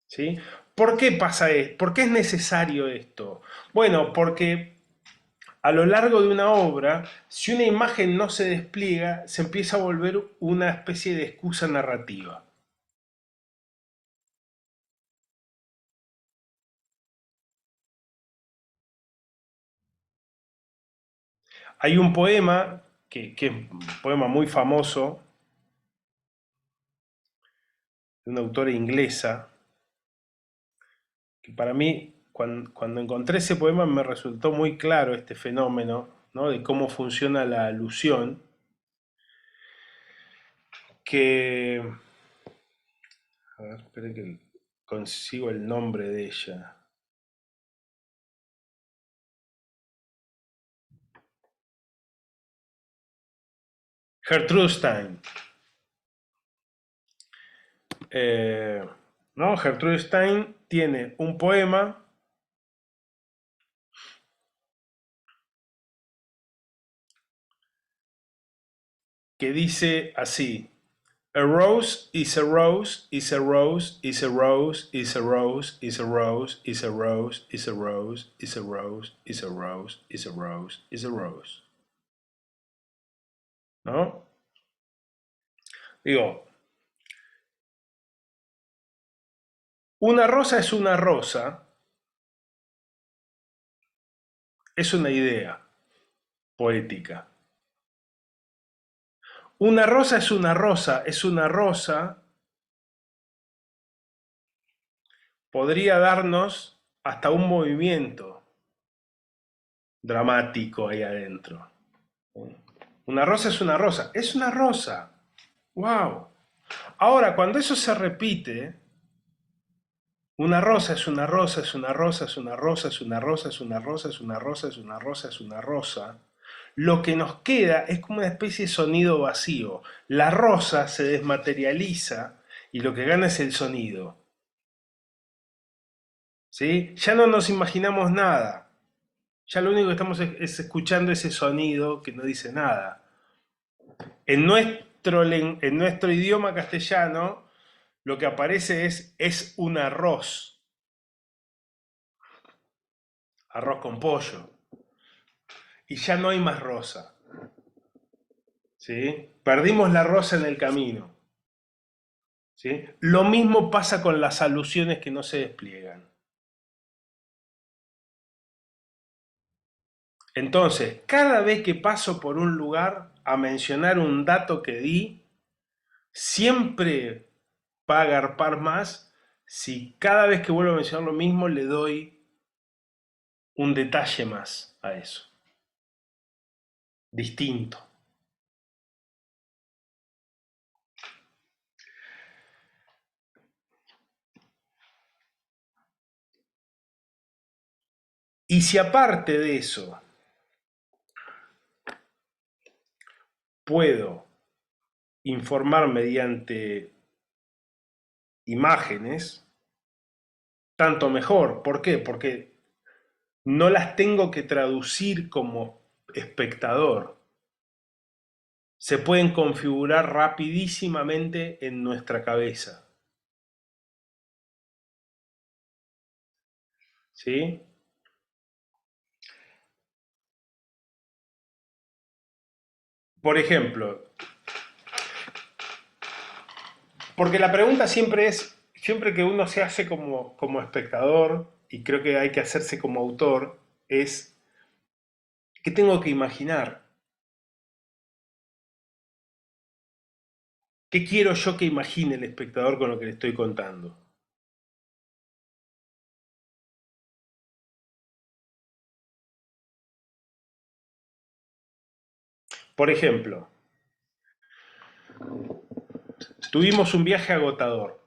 ¿Sí? ¿Por qué pasa esto? ¿Por qué es necesario esto? Bueno, porque a lo largo de una obra, si una imagen no se despliega, se empieza a volver una especie de excusa narrativa. Hay un poema, que es un poema muy famoso, de una autora inglesa, que para mí, cuando encontré ese poema, me resultó muy claro este fenómeno, ¿no? De cómo funciona la alusión, que... A ver, esperen que consigo el nombre de ella. Gertrude Stein. ¿No? Gertrude Stein tiene un poema que dice así: A rose is a rose is a rose is a rose is a rose is a rose is a rose is a rose is a rose is a rose is a rose is a rose. ¿No? Digo, una rosa es una rosa, es una idea poética. Una rosa es una rosa, es una rosa, podría darnos hasta un movimiento dramático ahí adentro. Una rosa es una rosa, es una rosa. ¡Wow! Ahora, cuando eso se repite, una rosa es una rosa, es una rosa, es una rosa, es una rosa, es una rosa, es una rosa, es una rosa, es una rosa, lo que nos queda es como una especie de sonido vacío. La rosa se desmaterializa y lo que gana es el sonido. ¿Sí? Ya no nos imaginamos nada. Ya lo único que estamos es escuchando ese sonido que no dice nada. En nuestro idioma castellano, lo que aparece es un arroz. Arroz con pollo. Y ya no hay más rosa. ¿Sí? Perdimos la rosa en el camino. ¿Sí? Lo mismo pasa con las alusiones que no se despliegan. Entonces, cada vez que paso por un lugar a mencionar un dato que di, siempre va a agarpar más si cada vez que vuelvo a mencionar lo mismo le doy un detalle más a eso. Distinto. Y si aparte de eso puedo informar mediante imágenes, tanto mejor. ¿Por qué? Porque no las tengo que traducir como espectador. Se pueden configurar rapidísimamente en nuestra cabeza. ¿Sí? por ejemplo, porque la pregunta siempre es, siempre que uno se hace como espectador, y creo que hay que hacerse como autor, es, ¿qué tengo que imaginar? ¿Qué quiero yo que imagine el espectador con lo que le estoy contando? Por ejemplo, tuvimos un viaje agotador.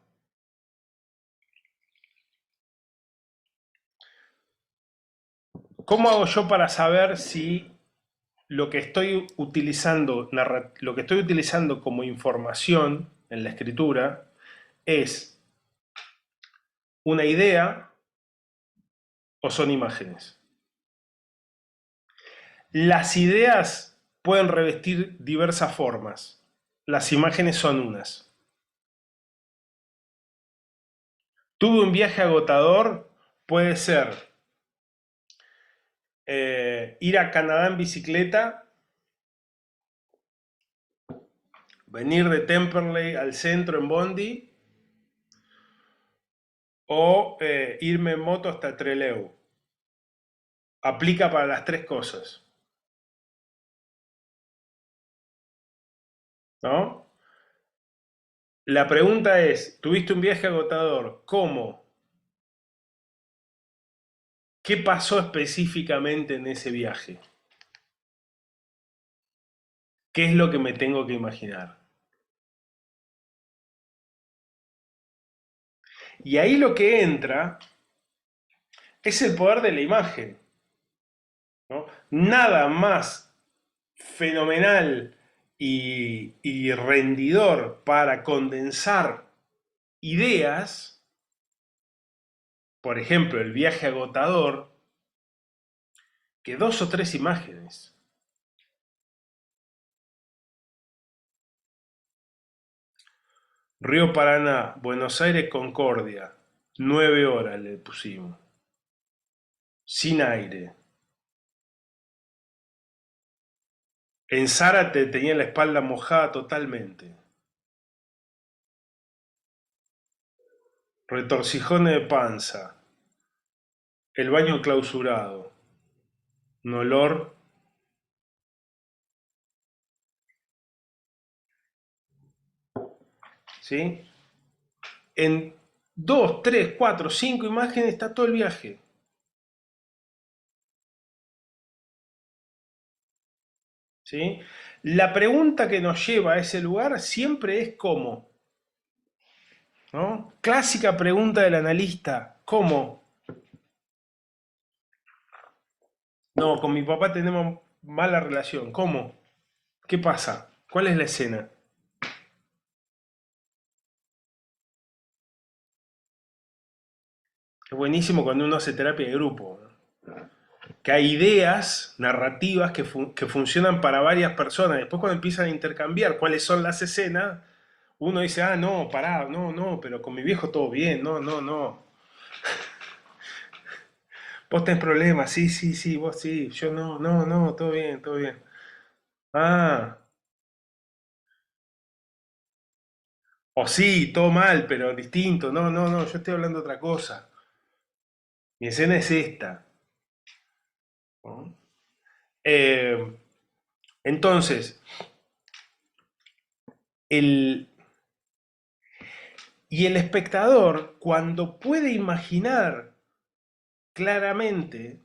¿Cómo hago yo para saber si lo que estoy utilizando, lo que estoy utilizando como información en la escritura es una idea o son imágenes? Las ideas pueden revestir diversas formas. Las imágenes son unas. Tuve un viaje agotador, puede ser ir a Canadá en bicicleta, venir de Temperley al centro en Bondi, o irme en moto hasta Trelew. Aplica para las tres cosas, ¿no? La pregunta es, ¿tuviste un viaje agotador? ¿Cómo? ¿Qué pasó específicamente en ese viaje? ¿Qué es lo que me tengo que imaginar? Y ahí lo que entra es el poder de la imagen, ¿no? Nada más fenomenal y rendidor para condensar ideas, por ejemplo, el viaje agotador, que 2 o 3 imágenes. Río Paraná, Buenos Aires, Concordia, 9 horas le pusimos, sin aire. En Zárate tenía la espalda mojada totalmente. Retorcijones de panza. El baño clausurado. Un olor. ¿Sí? En 2, 3, 4, 5 imágenes está todo el viaje. ¿Sí? La pregunta que nos lleva a ese lugar siempre es ¿cómo? ¿No? Clásica pregunta del analista, ¿cómo? No, con mi papá tenemos mala relación, ¿cómo? ¿Qué pasa? ¿Cuál es la escena? Es buenísimo cuando uno hace terapia de grupo, ¿no? Que hay ideas narrativas que funcionan para varias personas. Después cuando empiezan a intercambiar cuáles son las escenas, uno dice, ah, no, pará, no, no, pero con mi viejo todo bien, no, no, no. Vos tenés problemas, sí, sí, sí, vos sí, yo no, no, no, todo bien, todo bien. Ah, o sí, todo mal, pero distinto, no, no, no, yo estoy hablando de otra cosa. Mi escena es esta, ¿no? Eh, entonces, el, y el espectador, cuando puede imaginar claramente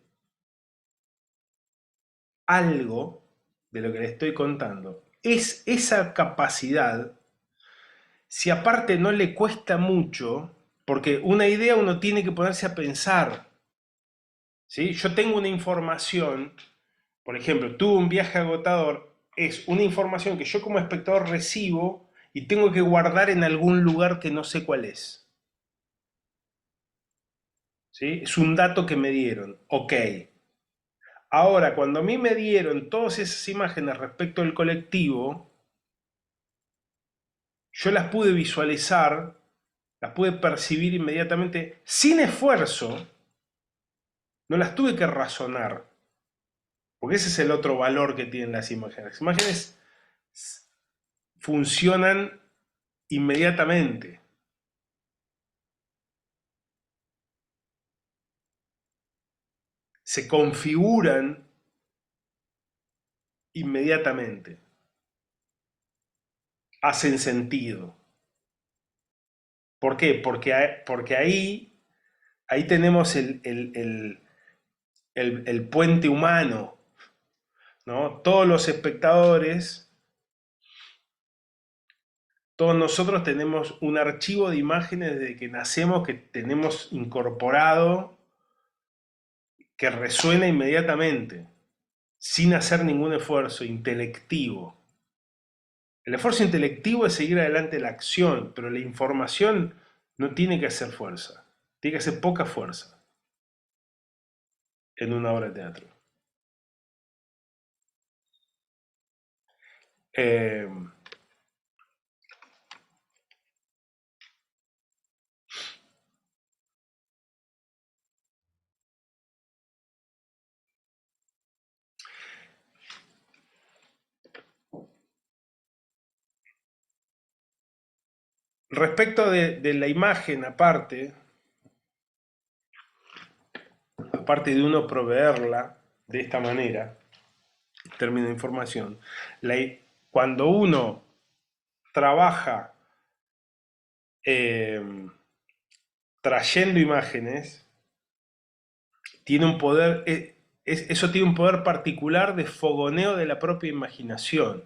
algo de lo que le estoy contando, es esa capacidad, si aparte no le cuesta mucho, porque una idea uno tiene que ponerse a pensar, ¿sí? Yo tengo una información, por ejemplo, tuve un viaje agotador, es una información que yo como espectador recibo y tengo que guardar en algún lugar que no sé cuál es. ¿Sí? Es un dato que me dieron. Ok. Ahora, cuando a mí me dieron todas esas imágenes respecto al colectivo, yo las pude visualizar, las pude percibir inmediatamente sin esfuerzo, no las tuve que razonar, porque ese es el otro valor que tienen las imágenes. Las imágenes funcionan inmediatamente. Se configuran inmediatamente. Hacen sentido. ¿Por qué? Porque ahí tenemos el puente humano, ¿no? Todos los espectadores, todos nosotros tenemos un archivo de imágenes desde que nacemos que tenemos incorporado, que resuena inmediatamente, sin hacer ningún esfuerzo intelectivo. El esfuerzo intelectivo es seguir adelante la acción, pero la información no tiene que hacer fuerza, tiene que hacer poca fuerza en una obra de teatro. Eh, Respecto de la imagen, aparte de uno proveerla de esta manera, término de información, cuando uno trabaja trayendo imágenes, tiene un poder, eso tiene un poder particular de fogoneo de la propia imaginación.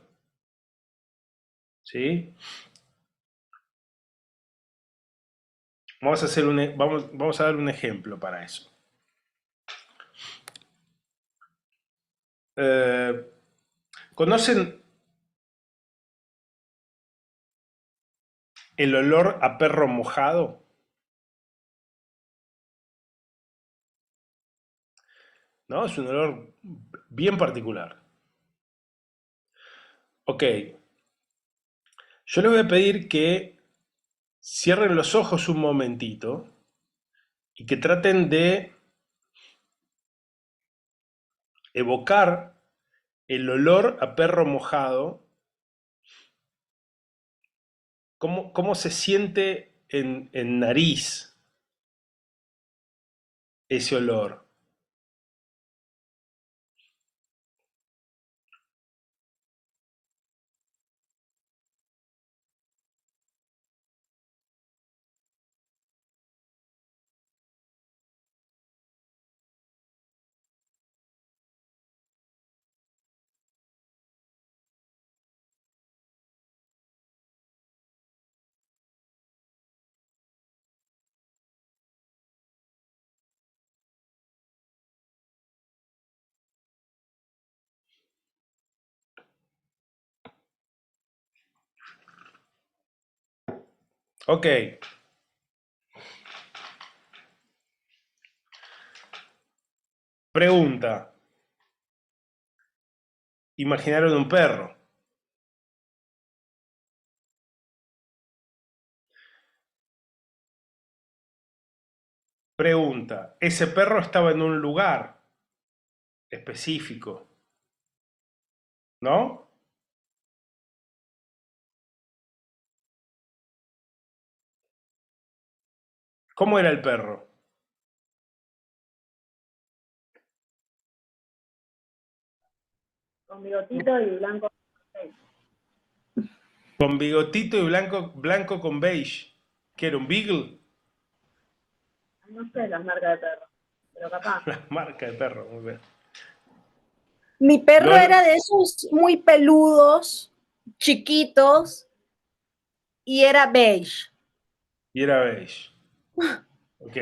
¿Sí? Vamos a dar un ejemplo para eso. ¿Conocen el olor a perro mojado? ¿No? Es un olor bien particular. Ok. Yo les voy a pedir que cierren los ojos un momentito y que traten de evocar el olor a perro mojado. ¿Cómo se siente en nariz ese olor? Ok. Pregunta. ¿Imaginaron un perro? Pregunta. ¿Ese perro estaba en un lugar específico? ¿No? ¿Cómo era el perro? Con bigotito y blanco. Con bigotito y blanco con beige. ¿Qué era un beagle? No sé las marcas de perro, pero capaz. La marca de perro, muy bien. Mi perro Lol. era de esos muy peludos, chiquitos, y era beige. Y era beige. Ok.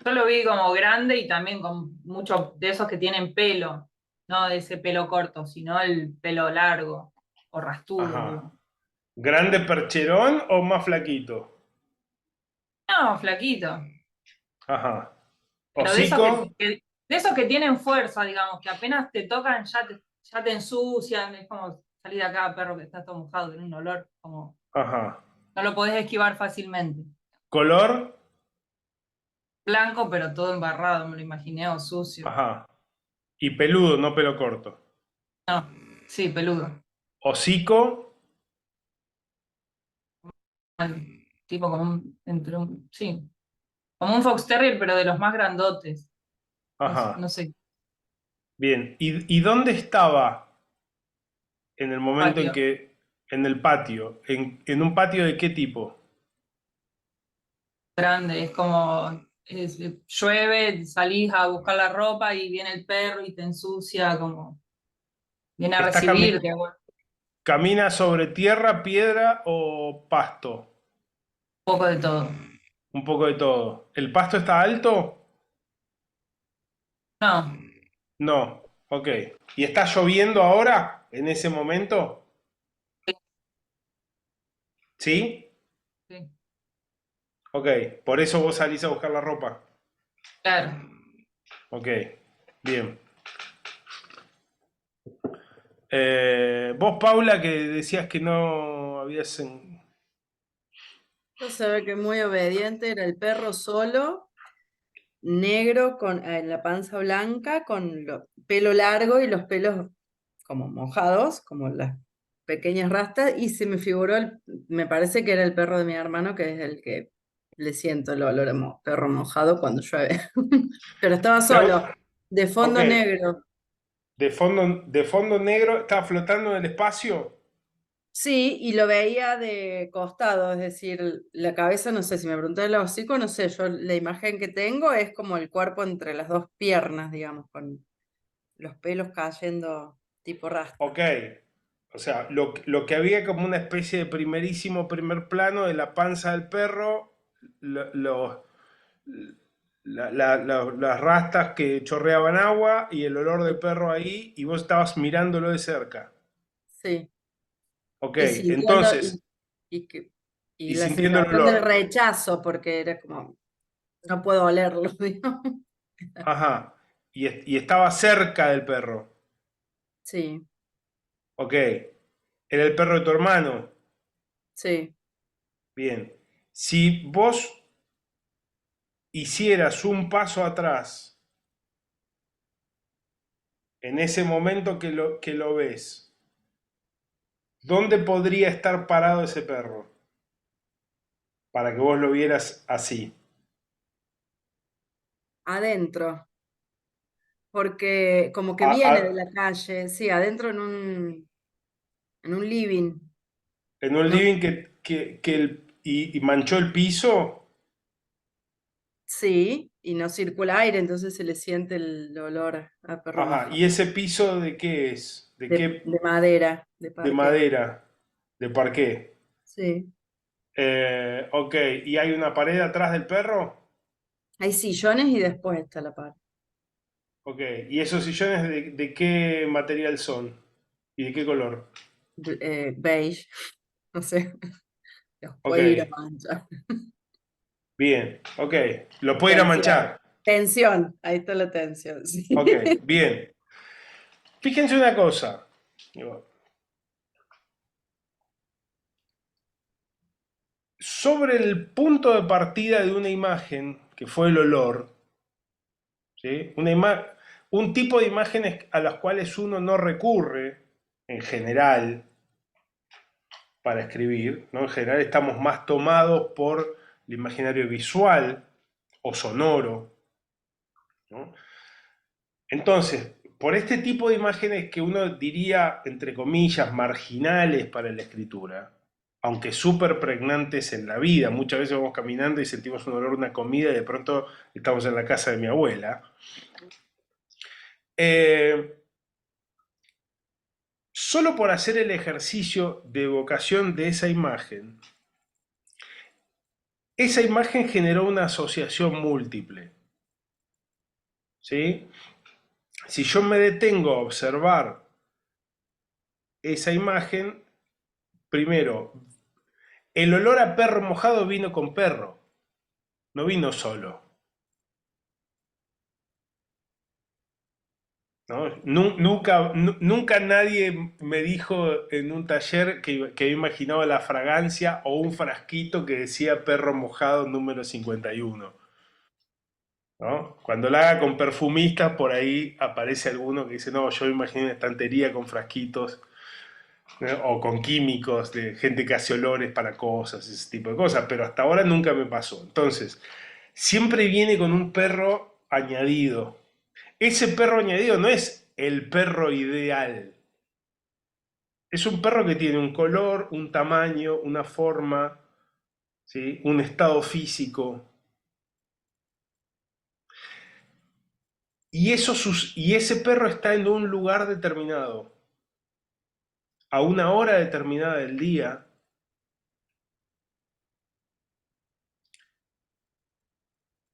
Yo lo vi como grande y también con muchos de esos que tienen pelo, no de ese pelo corto, sino el pelo largo o rastudo. Ajá. Digamos. ¿Grande percherón o más flaquito? No, flaquito. Ajá. Pero de esos ¿Hocico? de esos que tienen fuerza, digamos, que apenas te tocan ya te ensucian, es como salir de acá, perro, que está todo mojado, tiene un olor, como Ajá. no lo podés esquivar fácilmente. ¿Color? Blanco, pero todo embarrado, me lo imaginé, o sucio. Ajá. Y peludo, no pelo corto. No, sí, peludo. Hocico, Tipo como sí, como un Fox Terrier, pero de los más grandotes. ajá, No sé, bien. ¿Y dónde estaba en el momento en patio. que, en el patio? ¿En un patio de qué tipo? Grande, es como llueve, salís a buscar la ropa y viene el perro y te ensucia, como viene a ¿Está recibirte. Bueno, camina sobre tierra, piedra o pasto? un poco de todo. Un poco de todo. ¿El pasto está alto? No, No. Ok. ¿Y está lloviendo ahora, en ese momento? ¿Sí? sí, Ok. Por eso vos salís a buscar la ropa. claro. Ok. Bien. Vos, Paula, que decías que no habías... Se ve que muy obediente, era el perro solo, negro, con la panza blanca, con pelo largo y los pelos como mojados, como las pequeñas rastas, y se me figuró, me parece que era el perro de mi hermano, que es el que le siento el olor a perro mojado cuando llueve. Pero estaba solo, de Ok. fondo negro. De fondo negro, ¿estaba flotando en el espacio? Sí, y lo veía de costado, es decir, la cabeza, no sé, si me preguntás el hocico, no sé, yo la imagen que tengo es como el cuerpo entre las dos piernas, digamos, con los pelos cayendo tipo rasta. Ok. O sea, lo que había como una especie de primerísimo primer plano de la panza del perro, lo- las rastas que chorreaban agua y el olor de Sí, perro ahí, y vos estabas mirándolo de cerca. sí, Ok, y sintiendo, entonces, y, que, y y la sintiendo el sensación del olor. rechazo, porque era como, no puedo olerlo, digamos. Ajá. Y estaba cerca del perro. Sí, Ok. Era el perro de tu hermano. sí. Bien. Si vos hicieras un paso atrás en ese momento que lo ves, ¿dónde podría estar parado ese perro? Para que vos lo vieras así. Adentro, porque como que A- viene de a- la calle, sí, adentro en un living. en un No, living y manchó el piso. sí, y no circula aire, entonces se le siente el olor a perro Ajá. mojado. ¿Y ese piso de qué es? ¿De qué? De madera, de De parquet. madera. De parqué. Sí. Ok. ¿Y hay una pared atrás del perro? Hay sillones y después está la pared. Ok. ¿Y esos sillones de qué material son? ¿Y de qué color? Beige, no sé, los Ok. puede ir a manchar. Bien. Ok. Lo puede ir a Tensión. manchar. Tensión, ahí está la tensión, sí. Ok. Bien. Fíjense una cosa. Sobre el punto de partida de una imagen, que fue el olor, ¿sí? Un tipo de imágenes a las cuales uno no recurre en general para escribir, ¿no? En general estamos más tomados por el imaginario visual o sonoro, ¿no? Entonces, por este tipo de imágenes que uno diría, entre comillas, marginales para la escritura, aunque súper pregnantes en la vida, muchas veces vamos caminando y sentimos un olor a una comida y de pronto estamos en la casa de mi abuela, eh, solo por hacer el ejercicio de evocación de esa imagen generó una asociación múltiple, ¿sí? Si yo me detengo a observar esa imagen, primero, el olor a perro mojado vino con perro, no vino solo, ¿no? Nunca nadie me dijo en un taller que imaginaba la fragancia o un frasquito que decía perro mojado número 51. ¿No? Cuando la haga con perfumistas, por ahí aparece alguno que dice, no, yo imaginé una estantería con frasquitos. ¿no? O con químicos, de gente que hace olores para cosas, ese tipo de cosas, pero hasta ahora nunca me pasó. Entonces, siempre viene con un perro añadido. Ese perro añadido no es el perro ideal. Es un perro que tiene un color, un tamaño, una forma, ¿sí? Un estado físico. Y ese perro está en un lugar determinado, a una hora determinada del día.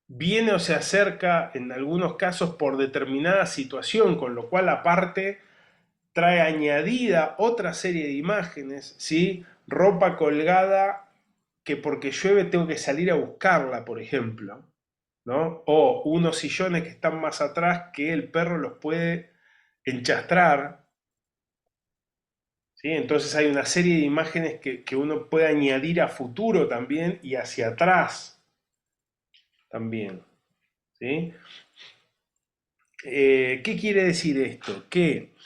Viene o se acerca en algunos casos por determinada situación, con lo cual aparte trae añadida otra serie de imágenes, ¿sí? Ropa colgada que porque llueve tengo que salir a buscarla, por ejemplo, ¿no? O unos sillones que están más atrás que el perro los puede enchastrar, ¿sí? Entonces hay una serie de imágenes que uno puede añadir a futuro también y hacia atrás también, ¿sí? ¿Qué quiere decir esto? Que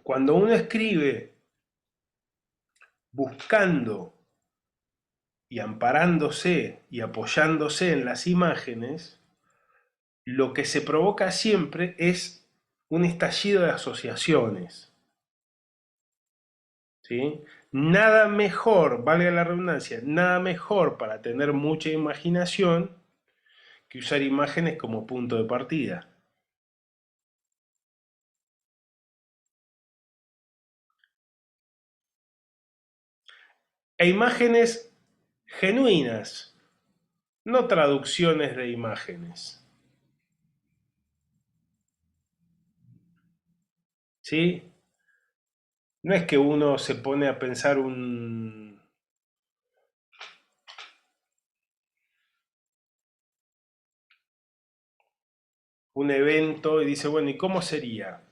cuando uno escribe buscando y amparándose y apoyándose en las imágenes, lo que se provoca siempre es un estallido de asociaciones, ¿sí? Nada mejor, valga la redundancia, nada mejor para tener mucha imaginación que usar imágenes como punto de partida. E imágenes genuinas, no traducciones de imágenes. ¿Sí? No es que uno se pone a pensar un evento y dice, bueno, ¿y cómo sería?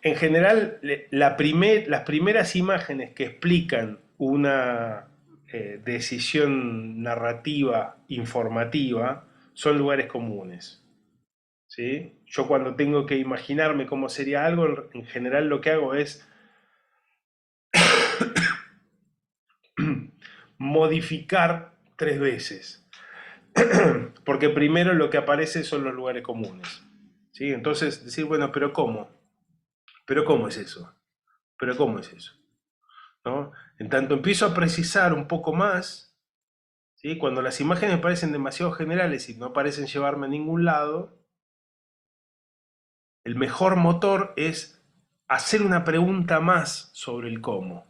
En general, las primeras imágenes que explican una decisión narrativa, informativa, son lugares comunes, ¿sí? Yo cuando tengo que imaginarme cómo sería algo, en general lo que hago es modificar 3 veces, porque primero lo que aparece son los lugares comunes, ¿sí? Entonces decir, bueno, pero ¿cómo? ¿Pero cómo es eso? ¿Pero cómo es eso? ¿No? En tanto empiezo a precisar un poco más, ¿sí? Cuando las imágenes me parecen demasiado generales y no parecen llevarme a ningún lado, el mejor motor es hacer una pregunta más sobre el cómo.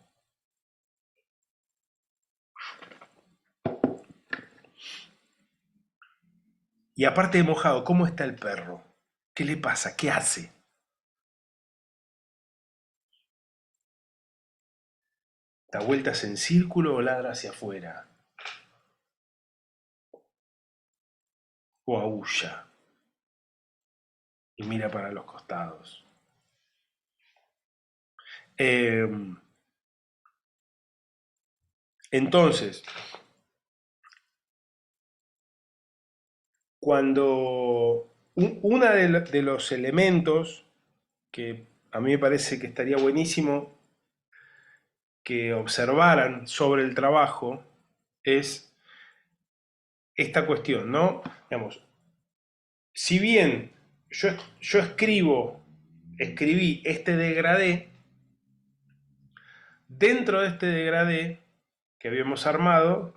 Y aparte de mojado, ¿cómo está el perro? ¿Qué le pasa? ¿Qué hace? ¿Da vueltas en círculo o ladra hacia afuera? ¿O aúlla y mira para los costados? Entonces, cuando uno de los elementos que a mí me parece que estaría buenísimo que observaran sobre el trabajo es esta cuestión, ¿no? Digamos, si bien yo escribí este degradé, dentro de este degradé que habíamos armado,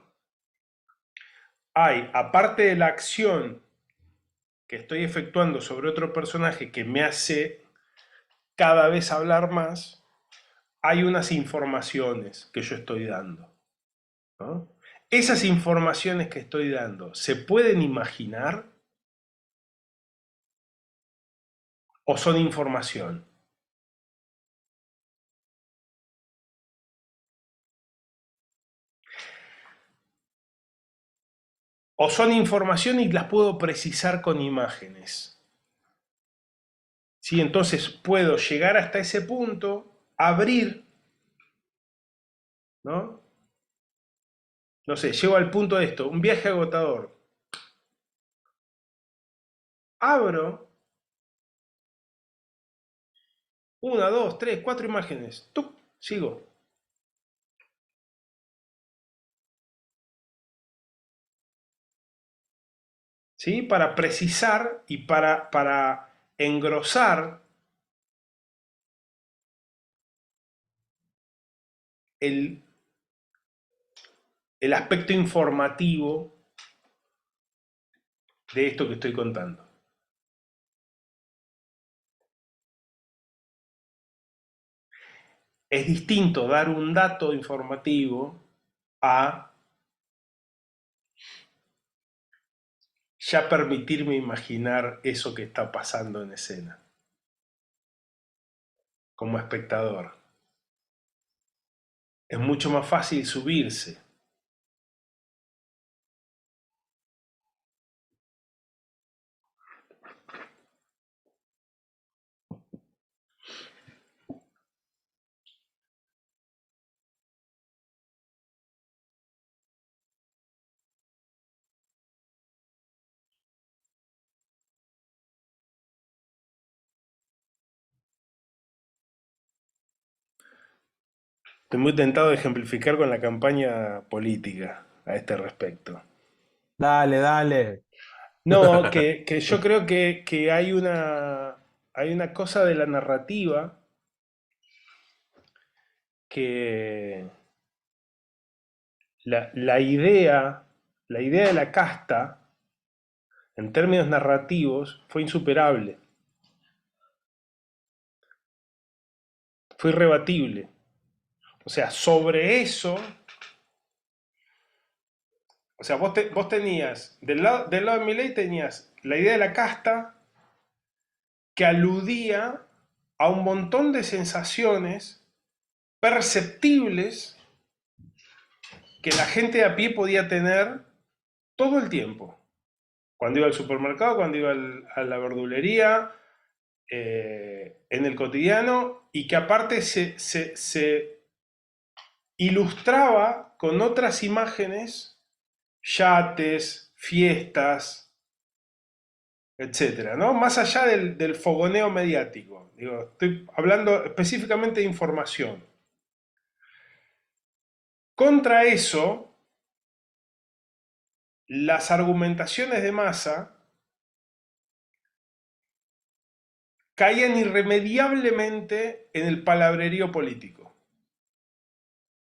hay, aparte de la acción que estoy efectuando sobre otro personaje que me hace cada vez hablar más, hay unas informaciones que yo estoy dando, ¿no? Esas informaciones que estoy dando, ¿se pueden imaginar o son información? O son información y las puedo precisar con imágenes. ¿Sí? Entonces puedo llegar hasta ese punto, abrir, ¿no? No sé, llego al punto de esto, un viaje agotador. Abro 1, 2, 3, 4 imágenes. ¡Tup! Sigo. ¿Sí? Para precisar y para engrosar el aspecto informativo de esto que estoy contando. Es distinto dar un dato informativo a ya permitirme imaginar eso que está pasando en escena, como espectador. Es mucho más fácil subirse. Estoy muy tentado de ejemplificar con la campaña política a este respecto. Dale, dale. No, que yo creo que hay una cosa de la narrativa que la idea de la casta, en términos narrativos, fue insuperable, fue irrebatible. O sea, sobre eso, o sea, vos tenías, del lado de Milei tenías la idea de la casta que aludía a un montón de sensaciones perceptibles que la gente a pie podía tener todo el tiempo. Cuando iba al supermercado, cuando iba a la verdulería, en el cotidiano, y que aparte se ilustraba con otras imágenes, yates, fiestas, etcétera, ¿no? Más allá del fogoneo mediático. Digo, estoy hablando específicamente de información. Contra eso, las argumentaciones de masa caían irremediablemente en el palabrerío político.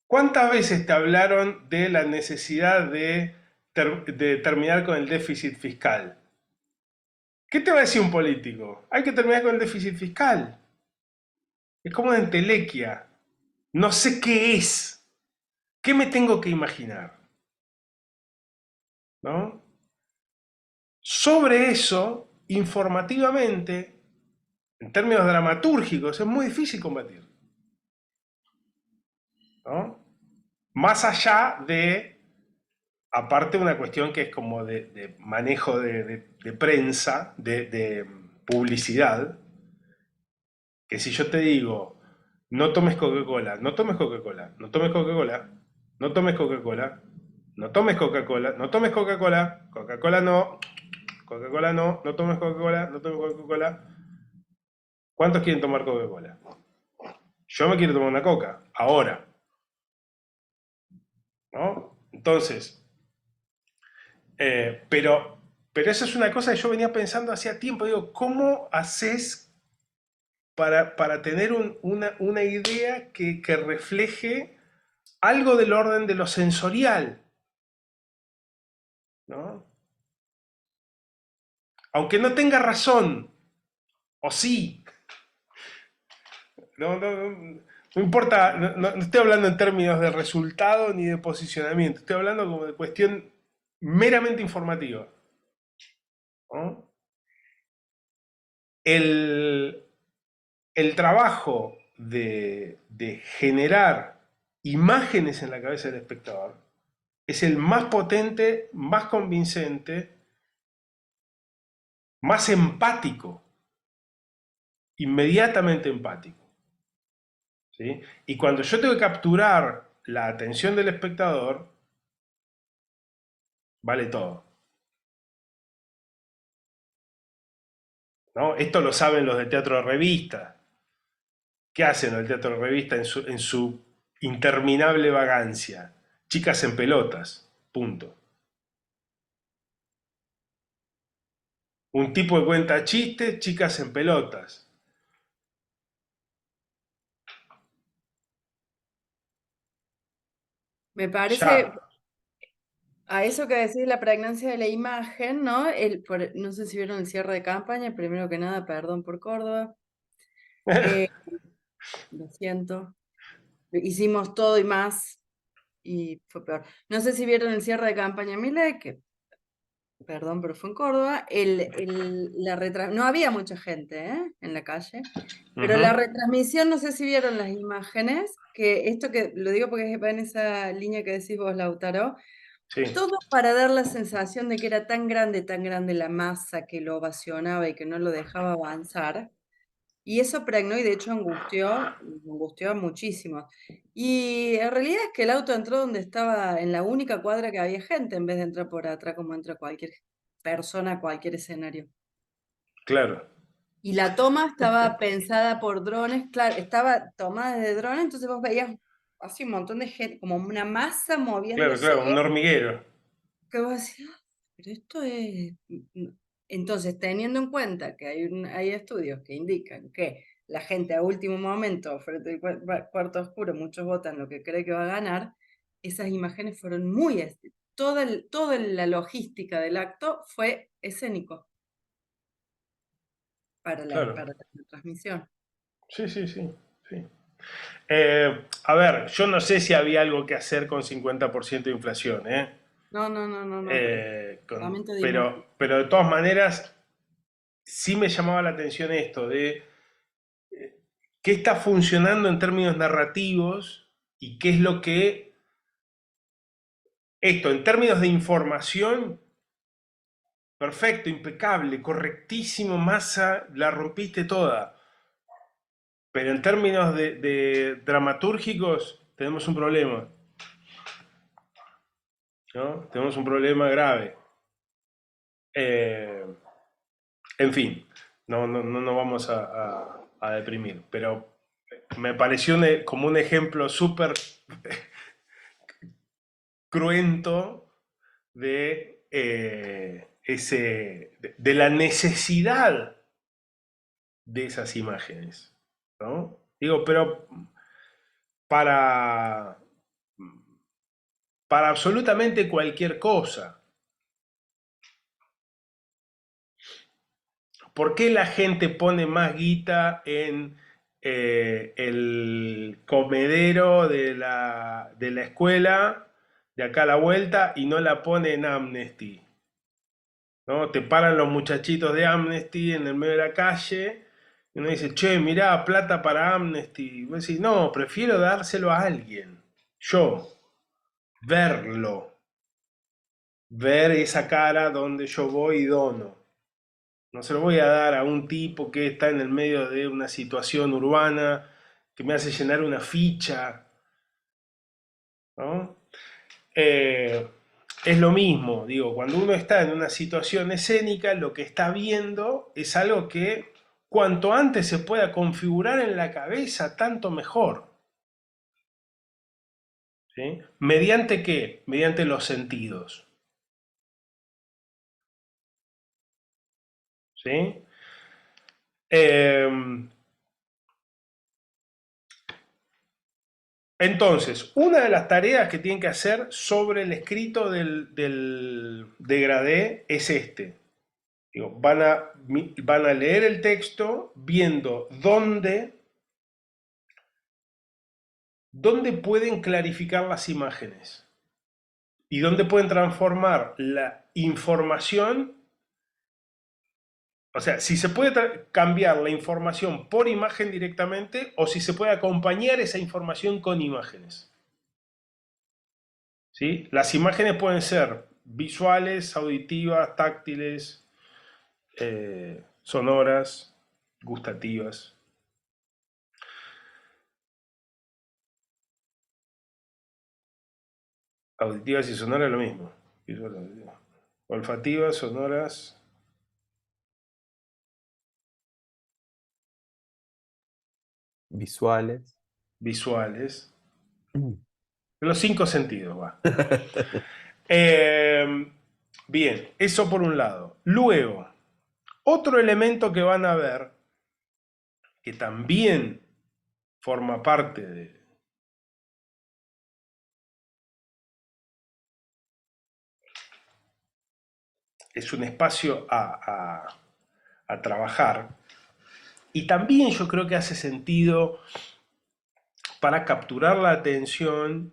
¿Cuántas veces te hablaron de la necesidad de terminar con el déficit fiscal? ¿Qué te va a decir un político? Hay que terminar con el déficit fiscal. Es como una entelequia. No sé qué es. ¿Qué me tengo que imaginar? ¿No? Sobre eso, informativamente, en términos dramatúrgicos, es muy difícil combatir, ¿no? Más allá de, aparte, una cuestión que es como de manejo de prensa, de publicidad, que si yo te digo, no tomes Coca-Cola, no tomes Coca-Cola, no tomes Coca-Cola, no tomes Coca-Cola, no tomes Coca-Cola, no tomes Coca-Cola, Coca-Cola no, Coca-Cola no, no tomes Coca-Cola, no tomes Coca-Cola. ¿Cuántos quieren tomar Coca-Cola? Yo me quiero tomar una Coca, ahora. ¿No? Entonces, pero eso es una cosa que yo venía pensando hacía tiempo. Digo, ¿cómo haces para tener una idea que refleje algo del orden de lo sensorial? ¿No? Aunque no tenga razón, o sí. No importa, no estoy hablando en términos de resultado ni de posicionamiento, estoy hablando como de cuestión meramente informativa, ¿no? El trabajo de generar imágenes en la cabeza del espectador es el más potente, más convincente, más empático, inmediatamente empático. ¿Sí? Y cuando yo tengo que capturar la atención del espectador, vale todo. ¿No? Esto lo saben los de teatro de revista. ¿Qué hacen el teatro de revista en su interminable vagancia? Chicas en pelotas, punto. Un tipo que cuenta chistes, chicas en pelotas. Me parece, Ya. a eso que decís, la pregnancia de la imagen, ¿no? No sé si vieron el cierre de campaña, primero que nada, perdón por Córdoba. Eh, lo siento. Hicimos todo y más y fue peor. No sé si vieron el cierre de campaña Milei, que, perdón, pero fue en Córdoba. No había mucha gente, en la calle, pero la Ujú. retransmisión, no sé si vieron las imágenes, que esto que lo digo porque va en esa línea que decís vos, Lautaro, Sí, todo para dar la sensación de que era tan grande la masa que lo ovacionaba y que no lo dejaba avanzar. Y eso pregnó y de hecho angustió muchísimo. Y en realidad es que el auto entró donde estaba, en la única cuadra que había gente, en vez de entrar por atrás como entra cualquier persona a cualquier escenario. claro, Y la toma estaba pensada por drones, claro, estaba tomada desde drones, entonces vos veías así un montón de gente, como una masa claro, moviéndose, claro, un hormiguero. que vos decís, "Ah, pero esto es". Entonces, teniendo en cuenta que hay estudios que indican que la gente a último momento, frente al cuarto oscuro, muchos votan lo que cree que va a ganar, esas imágenes fueron muy, toda la logística del acto fue escénico Claro, para la transmisión. sí, sí, sí, sí. A ver, yo no sé si había algo que hacer con 50% de inflación, ¿eh? No, pero también te digo, Pero de todas maneras, sí me llamaba la atención esto de qué está funcionando en términos narrativos y qué es lo que, esto, en términos de información, perfecto, impecable, correctísimo, Massa, la rompiste toda. Pero en términos de dramatúrgicos, tenemos un problema, ¿no? Tenemos un problema grave. Eh, en fin, no vamos a deprimir, pero me pareció como un ejemplo súper cruento de la necesidad de esas imágenes, ¿no? Digo, pero para, para absolutamente cualquier cosa. ¿Por qué la gente pone más guita en el comedero de la escuela de acá a la vuelta y no la pone en Amnesty? ¿No? Te paran los muchachitos de Amnesty en el medio de la calle y uno dice, che, mirá, plata para Amnesty. Y vos decís, no, prefiero dárselo a alguien. Yo, verlo, ver esa cara donde yo voy y dono. No se lo voy a dar a un tipo que está en el medio de una situación urbana que me hace llenar una ficha, ¿no? Eh, es lo mismo, digo, cuando uno está en una situación escénica, lo que está viendo es algo que cuanto antes se pueda configurar en la cabeza, tanto mejor. ¿Sí? ¿Mediante qué? Mediante los sentidos. ¿Sí? Eh, Entonces, una de las tareas que tienen que hacer sobre el escrito del degradé es este. Digo, van a leer el texto viendo dónde pueden clarificar las imágenes y dónde pueden transformar la información. O sea, si se puede cambiar la información por imagen directamente o si se puede acompañar esa información con imágenes. ¿Sí? Las imágenes pueden ser visuales, auditivas, táctiles, sonoras, gustativas. Auditivas y sonoras es lo mismo. Olfativas, sonoras. Visuales. visuales. Mm. Los 5 sentidos, va. Bien, eso por un lado. Luego, otro elemento que van a ver, que también forma parte de... Es un espacio a trabajar. Y también yo creo que hace sentido para capturar la atención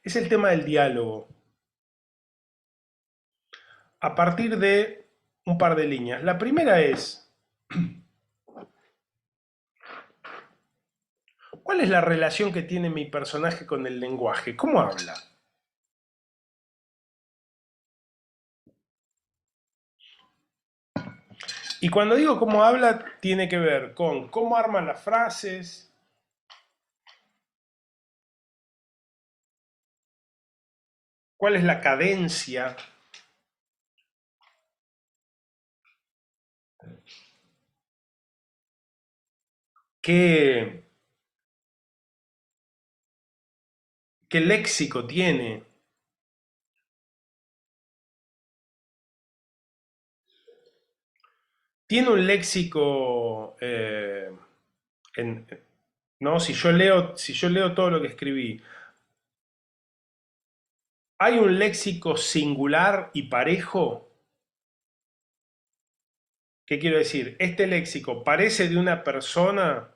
es el tema del diálogo. A partir de un par de líneas. La primera es, ¿cuál es la relación que tiene mi personaje con el lenguaje? ¿Cómo habla? Y cuando digo cómo habla, tiene que ver con cómo arma las frases, cuál es la cadencia, qué léxico tiene. Tiene un léxico, ¿no? Si yo leo todo lo que escribí, ¿hay un léxico singular y parejo? ¿Qué quiero decir? ¿Este léxico parece de una persona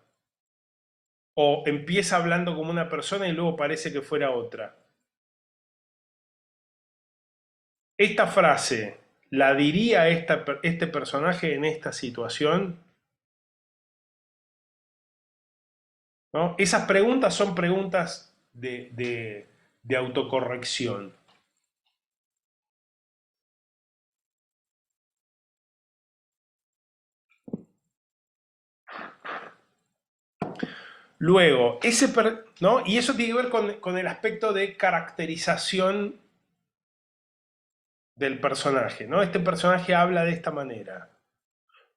o empieza hablando como una persona y luego parece que fuera otra? ¿Esta frase la diría este personaje en esta situación? ¿No? Esas preguntas son preguntas de autocorrección. Luego, ¿no? Y eso tiene que ver con el aspecto de caracterización del personaje, ¿no? Este personaje habla de esta manera.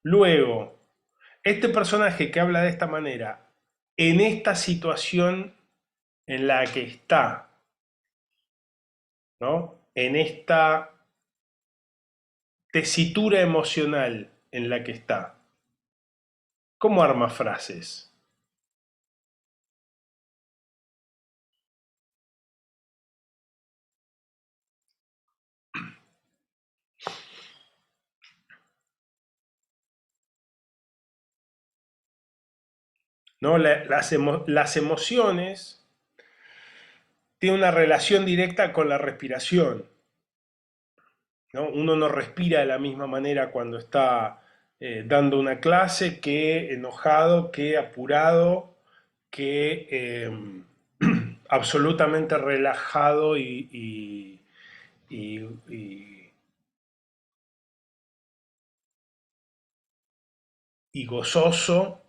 Luego, este personaje que habla de esta manera, en esta situación en la que está, ¿no? En esta tesitura emocional en la que está, ¿cómo arma frases? ¿No? Las emociones tienen una relación directa con la respiración, ¿no? Uno no respira de la misma manera cuando está dando una clase que enojado, que apurado, que absolutamente relajado y gozoso,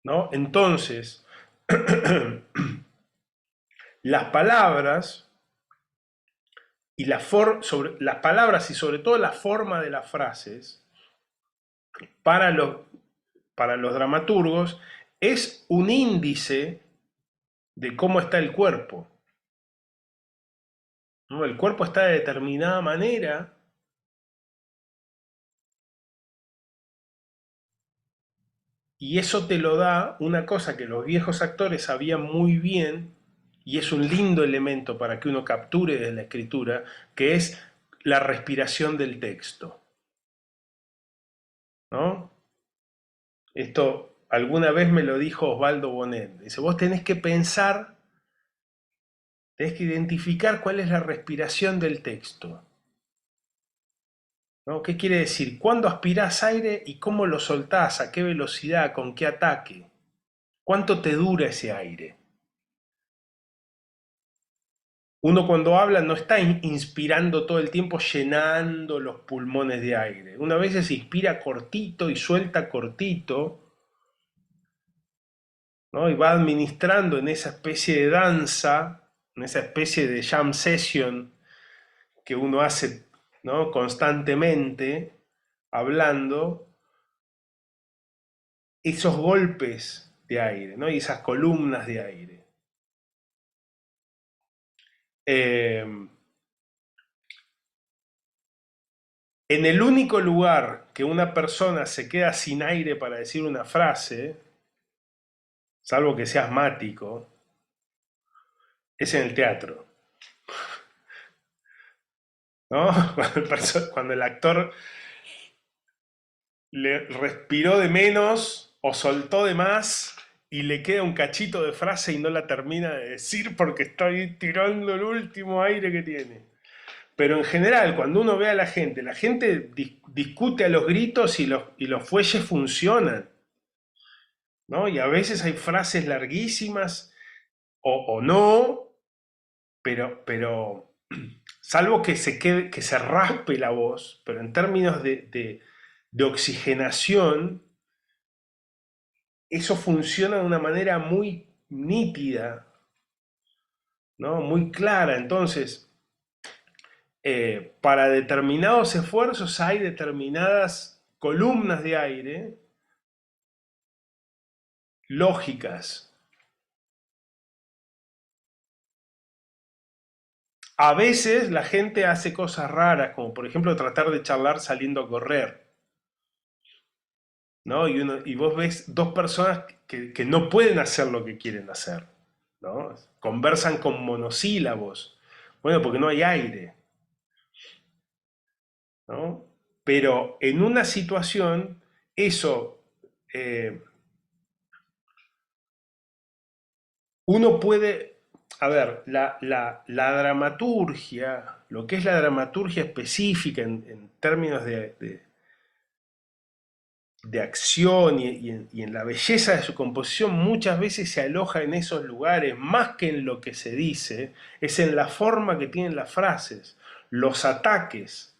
¿no? Entonces, las palabras y sobre las palabras y sobre todo la forma de las frases para los dramaturgos es un índice de cómo está el cuerpo, ¿no? El cuerpo está de determinada manera y eso te lo da una cosa que los viejos actores sabían muy bien y es un lindo elemento para que uno capture de la escritura, que es la respiración del texto, ¿no? Esto alguna vez me lo dijo Osvaldo Bonet. Dice, vos tenés que pensar, tenés que identificar cuál es la respiración del texto, ¿no? ¿Qué quiere decir? ¿Cuándo aspirás aire y cómo lo soltás? ¿A qué velocidad? ¿Con qué ataque? ¿Cuánto te dura ese aire? Uno cuando habla no está inspirando todo el tiempo, llenando los pulmones de aire. Una vez se inspira cortito y suelta cortito, ¿no? Y va administrando en esa especie de danza, en esa especie de jam session que uno hace, ¿no?, constantemente, hablando, esos golpes de aire, ¿no?, y esas columnas de aire. En el único lugar que una persona se queda sin aire para decir una frase, salvo que sea asmático, es en el teatro, ¿no? Cuando el actor le respiró de menos o soltó de más y le queda un cachito de frase y no la termina de decir porque está ahí tirando el último aire que tiene. Pero en general, cuando uno ve a la gente discute a los gritos y los fuelles funcionan, ¿no? Y a veces hay frases larguísimas o no, pero salvo que se raspe la voz, pero en términos de oxigenación, eso funciona de una manera muy nítida, ¿no?, muy clara. Entonces, para determinados esfuerzos hay determinadas columnas de aire lógicas. A veces la gente hace cosas raras, como por ejemplo tratar de charlar saliendo a correr, ¿no? Y vos ves dos personas que no pueden hacer lo que quieren hacer, ¿no? Conversan con monosílabos. Bueno, porque no hay aire, ¿no? Pero en una situación, eso, uno puede, a ver, la dramaturgia, lo que es la dramaturgia específica en términos de acción y en la belleza de su composición, muchas veces se aloja en esos lugares, más que en lo que se dice, es en la forma que tienen las frases, los ataques,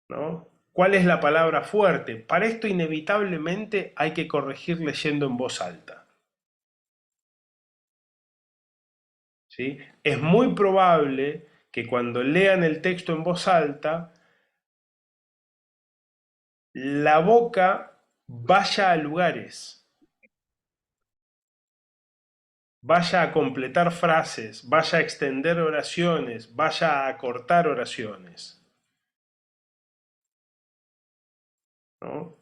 ¿no? ¿Cuál es la palabra fuerte? Para esto inevitablemente hay que corregir leyendo en voz alta, ¿sí? Es muy probable que cuando lean el texto en voz alta, la boca vaya a lugares, vaya a completar frases, vaya a extender oraciones, vaya a acortar oraciones, ¿no?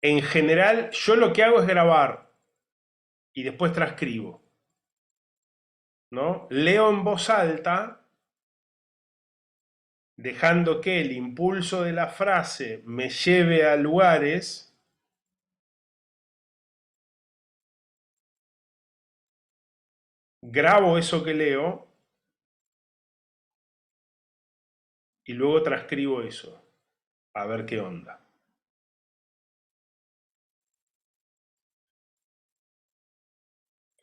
En general, yo lo que hago es grabar y después transcribo, ¿no? Leo en voz alta, dejando que el impulso de la frase me lleve a lugares, grabo eso que leo y luego transcribo eso, a ver qué onda.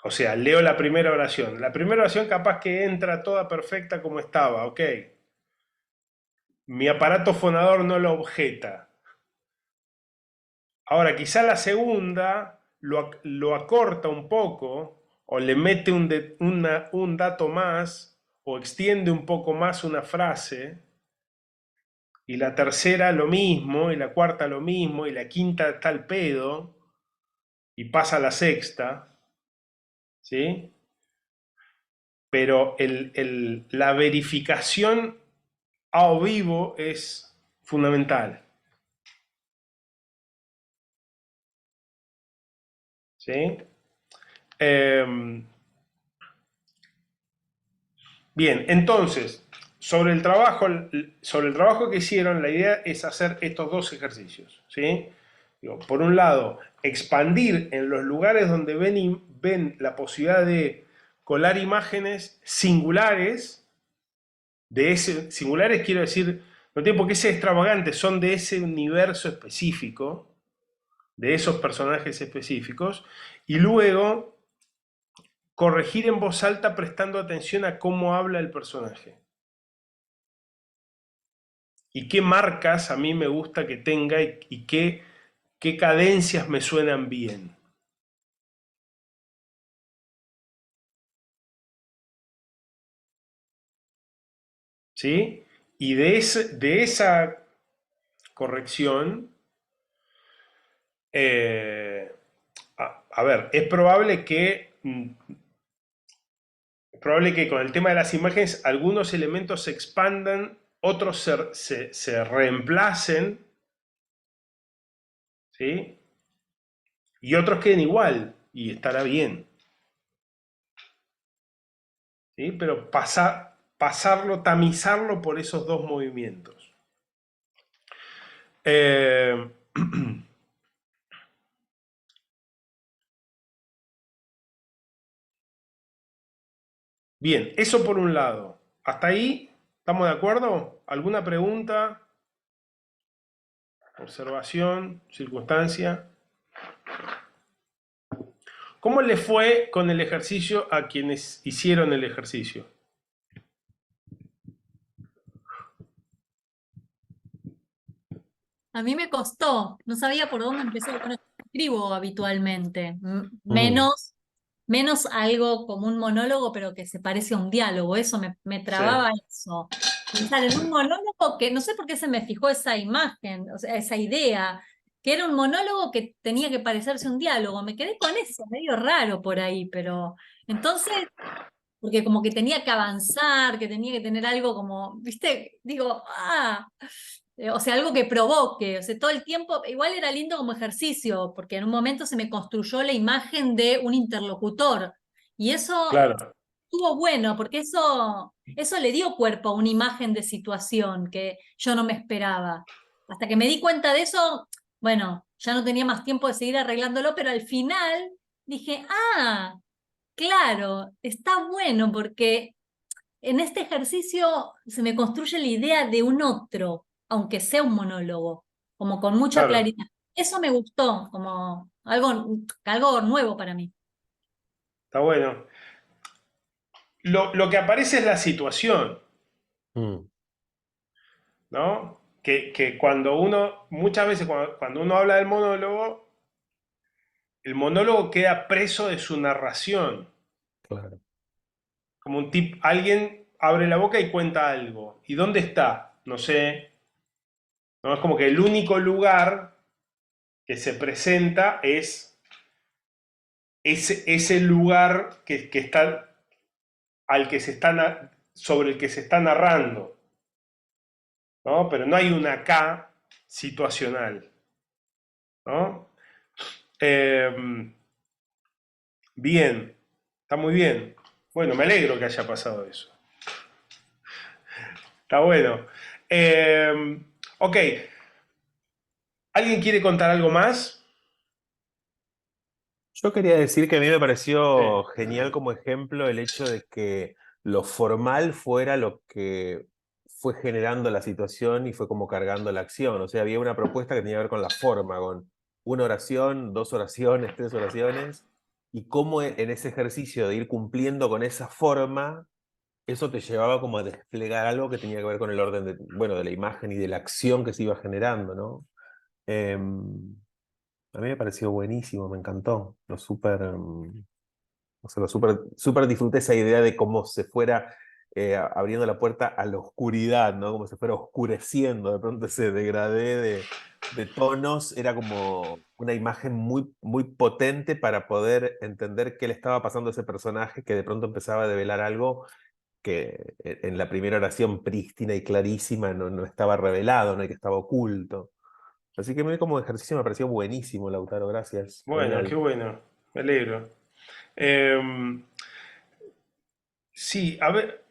O sea, leo la primera oración. La primera oración capaz que entra toda perfecta como estaba, ok. Mi aparato fonador no lo objeta. Ahora, quizá la segunda lo acorta un poco, o le mete un dato más, o extiende un poco más una frase, y la tercera lo mismo, y la cuarta lo mismo, y la quinta está al pedo, y pasa a la sexta, ¿sí? Pero la verificación a vivo es fundamental, ¿sí? Bien, entonces, sobre el trabajo que hicieron, la idea es hacer estos dos ejercicios, ¿sí? Digo, por un lado, expandir en los lugares donde ven la posibilidad de colar imágenes singulares, singulares quiero decir, no tiene por qué ser extravagante, son de ese universo específico, de esos personajes específicos, y luego corregir en voz alta prestando atención a cómo habla el personaje. Y qué marcas a mí me gusta que tenga y qué cadencias me suenan bien. ¿sí? Y de esa corrección, a ver, es probable que con el tema de las imágenes algunos elementos se expandan, otros se reemplacen, ¿sí? Y otros queden igual, y estará bien, ¿sí? Pero pasarlo, tamizarlo por esos dos movimientos. Bien, eso por un lado. ¿Hasta ahí estamos de acuerdo? ¿Alguna pregunta? ¿Observación? ¿Circunstancia? ¿Cómo le fue con el ejercicio a quienes hicieron el ejercicio? A mí me costó, no sabía por dónde empezar. Bueno, escribo habitualmente, Mm, menos algo como un monólogo, pero que se parece a un diálogo. Eso me Sí, trababa eso. Pensar en un monólogo que no sé por qué se me fijó esa imagen, o sea, esa idea, que era un monólogo que tenía que parecerse a un diálogo. Me quedé con eso, medio raro por ahí, pero entonces, porque como que tenía que avanzar, que tenía que tener algo como, viste, digo, o sea, algo que provoque, o sea, todo el tiempo, igual era lindo como ejercicio, porque en un momento se me construyó la imagen de un interlocutor, y eso claro, estuvo bueno, porque eso le dio cuerpo a una imagen de situación que yo no me esperaba. Hasta que me di cuenta de eso, bueno, ya no tenía más tiempo de seguir arreglándolo, pero al final dije, claro, está bueno porque en este ejercicio se me construye la idea de un otro, aunque sea un monólogo, como con mucha claro. claridad. Eso me gustó, como algo nuevo para mí. Está bueno. Lo que aparece es la situación, mm, ¿no? Que cuando uno, muchas veces cuando uno habla del monólogo, el monólogo queda preso de su narración. claro. Como alguien abre la boca y cuenta algo. ¿Y dónde está? No sé. ¿No? Es como que el único lugar que se presenta es ese lugar que está sobre el que se está narrando, ¿no? Pero no hay una acá situacional, ¿no? Bien, está muy bien. Bueno, me alegro que haya pasado eso. Está bueno. Ok, ¿alguien quiere contar algo más? Yo quería decir que a mí me Sí, pareció genial como ejemplo el hecho de que lo formal fuera lo que fue generando la situación y fue como cargando la acción. O sea, había una propuesta que tenía que ver con la forma, con una oración, dos oraciones, tres oraciones, y cómo en ese ejercicio de ir cumpliendo con esa forma, eso te llevaba como a desplegar algo que tenía que ver con el orden de, bueno, de la imagen y de la acción que se iba generando, ¿no? Em, a mí me pareció buenísimo, me encantó. O sea, súper disfruté esa idea de cómo se fuera abriendo la puerta a la oscuridad, ¿no? Como se fuera oscureciendo, de pronto ese degradé de tonos, era como una imagen muy, muy potente para poder entender qué le estaba pasando a ese personaje que de pronto empezaba a develar algo que en la primera oración prístina y clarísima no estaba revelado, no, y que estaba oculto. Así que a mí como ejercicio me pareció buenísimo, Lautaro, gracias. bueno, qué Genial. bueno, me alegro. Em, sí, a ver,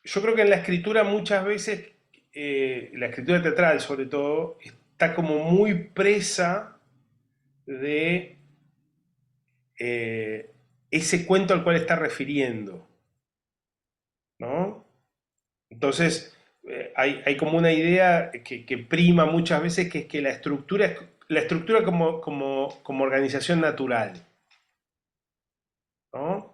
yo creo que en la escritura muchas veces, la escritura teatral sobre todo, está como muy presa de ese cuento al cual está refiriendo, ¿no? Entonces, hay como una idea que prima muchas veces, que es que la estructura como organización natural, ¿no?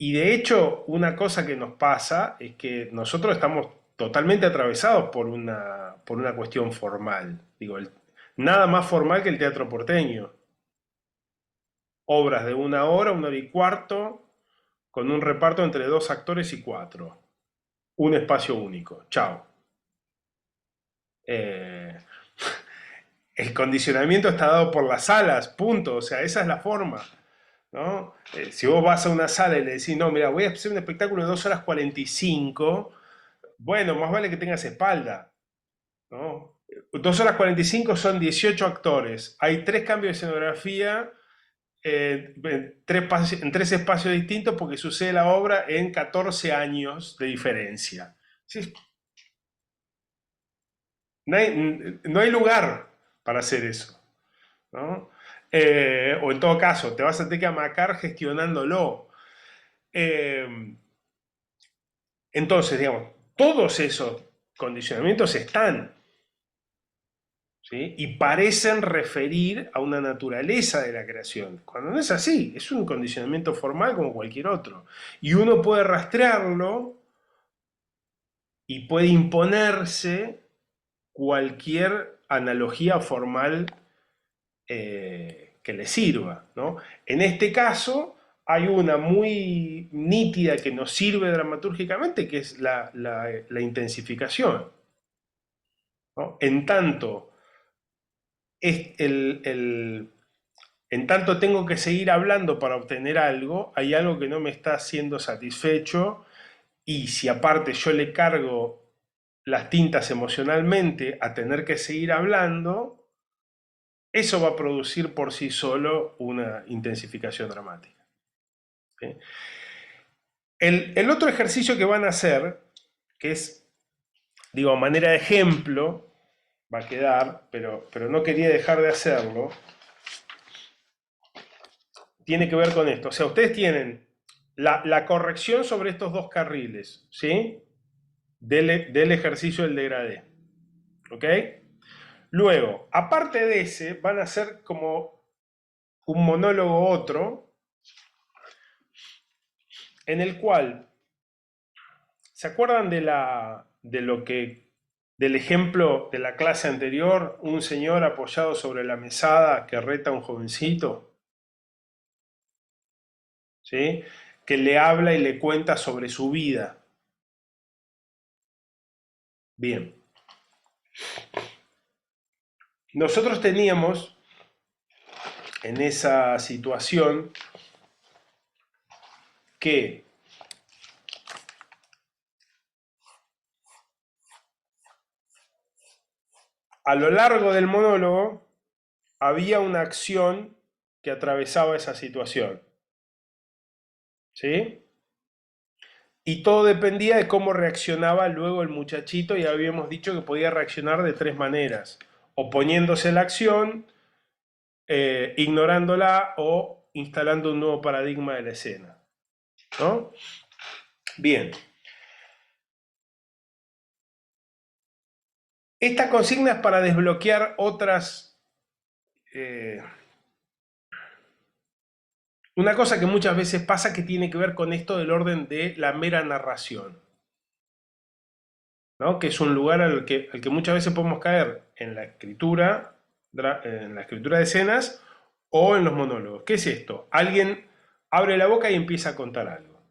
Y de hecho, una cosa que nos pasa es que nosotros estamos totalmente atravesados por una cuestión formal. Digo, nada más formal que el teatro porteño. obras de 1 hora y cuarto, con un reparto entre 2 actores y 4. Un espacio único. Chao. El condicionamiento está dado por las salas, punto. O sea, esa es la forma, ¿no? Si vos vas a una sala y le decís, no, mira, voy a hacer un espectáculo de 2 horas 45, bueno, más vale que tengas espalda, ¿no? 2 horas 45 son 18 actores, hay 3 cambios de escenografía en 3 espacios distintos porque sucede la obra en 14 años de diferencia. ¿Sí? No hay lugar para hacer eso, ¿no? O en todo caso, te vas a tener que amacar gestionándolo. Entonces, digamos, todos esos condicionamientos están, ¿sí? Y parecen referir a una naturaleza de la creación, cuando no es así, es un condicionamiento formal como cualquier otro. Y uno puede rastrearlo y puede imponerse cualquier analogía formal que le sirva, ¿no? En este caso hay una muy nítida que nos sirve dramatúrgicamente, que es la intensificación, ¿no? En tanto tengo que seguir hablando para obtener algo, hay algo que no me está siendo satisfecho, y si aparte yo le cargo las tintas emocionalmente a tener que seguir hablando, eso va a producir por sí solo una intensificación dramática. ¿Sí? El otro ejercicio que van a hacer, que es, digo, a manera de ejemplo, va a quedar, pero no quería dejar de hacerlo, tiene que ver con esto. O sea, ustedes tienen la corrección sobre estos 2 carriles, ¿sí? Del ejercicio del degradé. ¿Ok? Luego, aparte de ese, van a hacer como un monólogo otro, en el cual, ¿se acuerdan del ejemplo de la clase anterior? Un señor apoyado sobre la mesada que reta a un jovencito, ¿sí? Que le habla y le cuenta sobre su vida. Bien. Nosotros teníamos en esa situación que a lo largo del monólogo había una acción que atravesaba esa situación, ¿sí? Y todo dependía de cómo reaccionaba luego el muchachito, y habíamos dicho que podía reaccionar de 3 maneras: oponiéndose a la acción, ignorándola o instalando un nuevo paradigma de la escena, ¿no? Bien. Esta consigna es para desbloquear otras... una cosa que muchas veces pasa, que tiene que ver con esto del orden de la mera narración, ¿no? Que es un lugar al que muchas veces podemos caer en la escritura de escenas o en los monólogos. ¿Qué es esto? Alguien abre la boca y empieza a contar algo,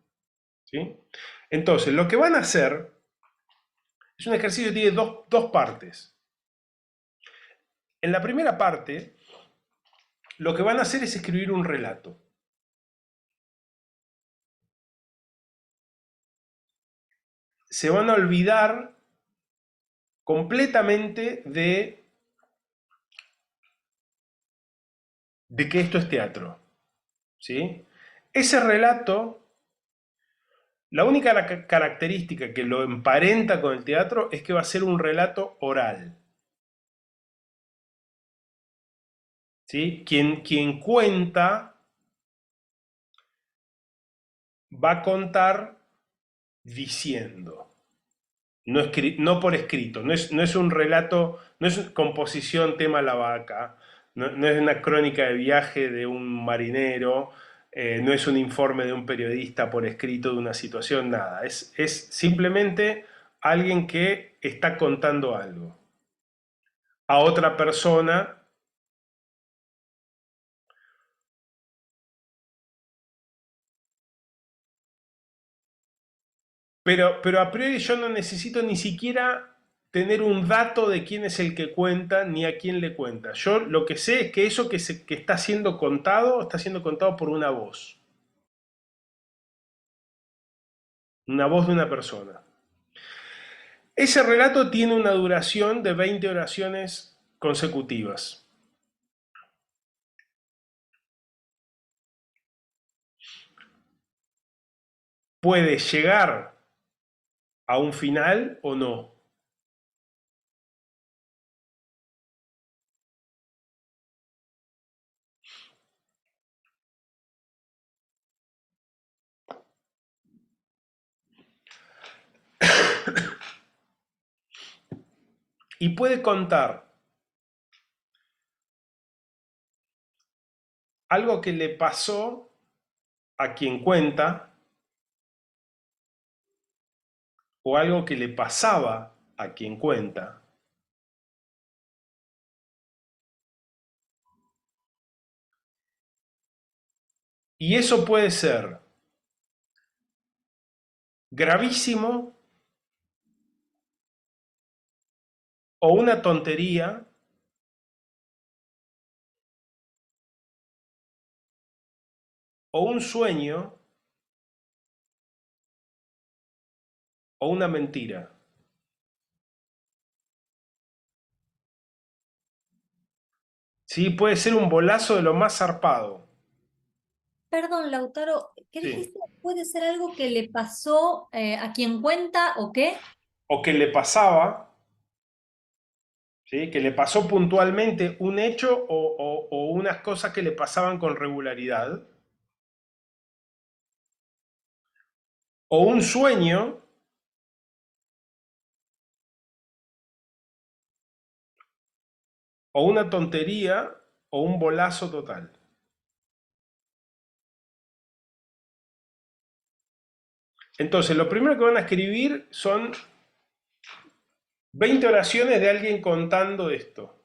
¿sí? Entonces, lo que van a hacer es un ejercicio que tiene dos partes. En la primera parte, lo que van a hacer es escribir un relato. Se van a olvidar completamente de que esto es teatro, ¿sí? Ese relato, la única característica que lo emparenta con el teatro es que va a ser un relato oral, ¿sí? Quien cuenta va a contar diciendo, no por escrito, no es un relato, no es composición tema la vaca, no es una crónica de viaje de un marinero, no es un informe de un periodista por escrito de una situación, nada. Es simplemente alguien que está contando algo a otra persona Pero a priori yo no necesito ni siquiera tener un dato de quién es el que cuenta ni a quién le cuenta. Yo lo que sé es que eso que está siendo contado por una voz. Una voz de una persona. Ese relato tiene una duración de 20 oraciones consecutivas. Puede llegar a un final o no. Y puede contar algo que le pasó a quien cuenta o algo que le pasaba a quien cuenta. Y eso puede ser gravísimo o una tontería o un sueño o una mentira. ¿Sí? Puede ser un bolazo de lo más zarpado. Perdón, Lautaro, ¿qué Sí. dijiste? ¿Puede ser algo que le pasó a quien cuenta o qué? O que le pasaba, ¿sí? Que le pasó puntualmente un hecho o unas cosas que le pasaban con regularidad. O un sueño, o una tontería, o un bolazo total. Entonces, lo primero que van a escribir son 20 oraciones de alguien contando esto.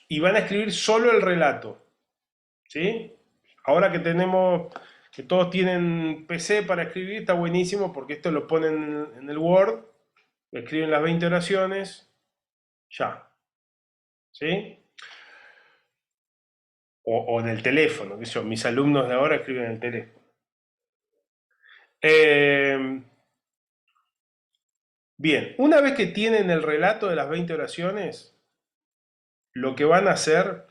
Y van a escribir solo el relato. ¿Sí? Ahora que todos tienen PC para escribir, está buenísimo porque esto lo ponen en el Word, escriben las 20 oraciones, ya. ¿Sí? O en el teléfono, qué sé yo, mis alumnos de ahora escriben en el teléfono. Bien, una vez que tienen el relato de las 20 oraciones, lo que van a hacer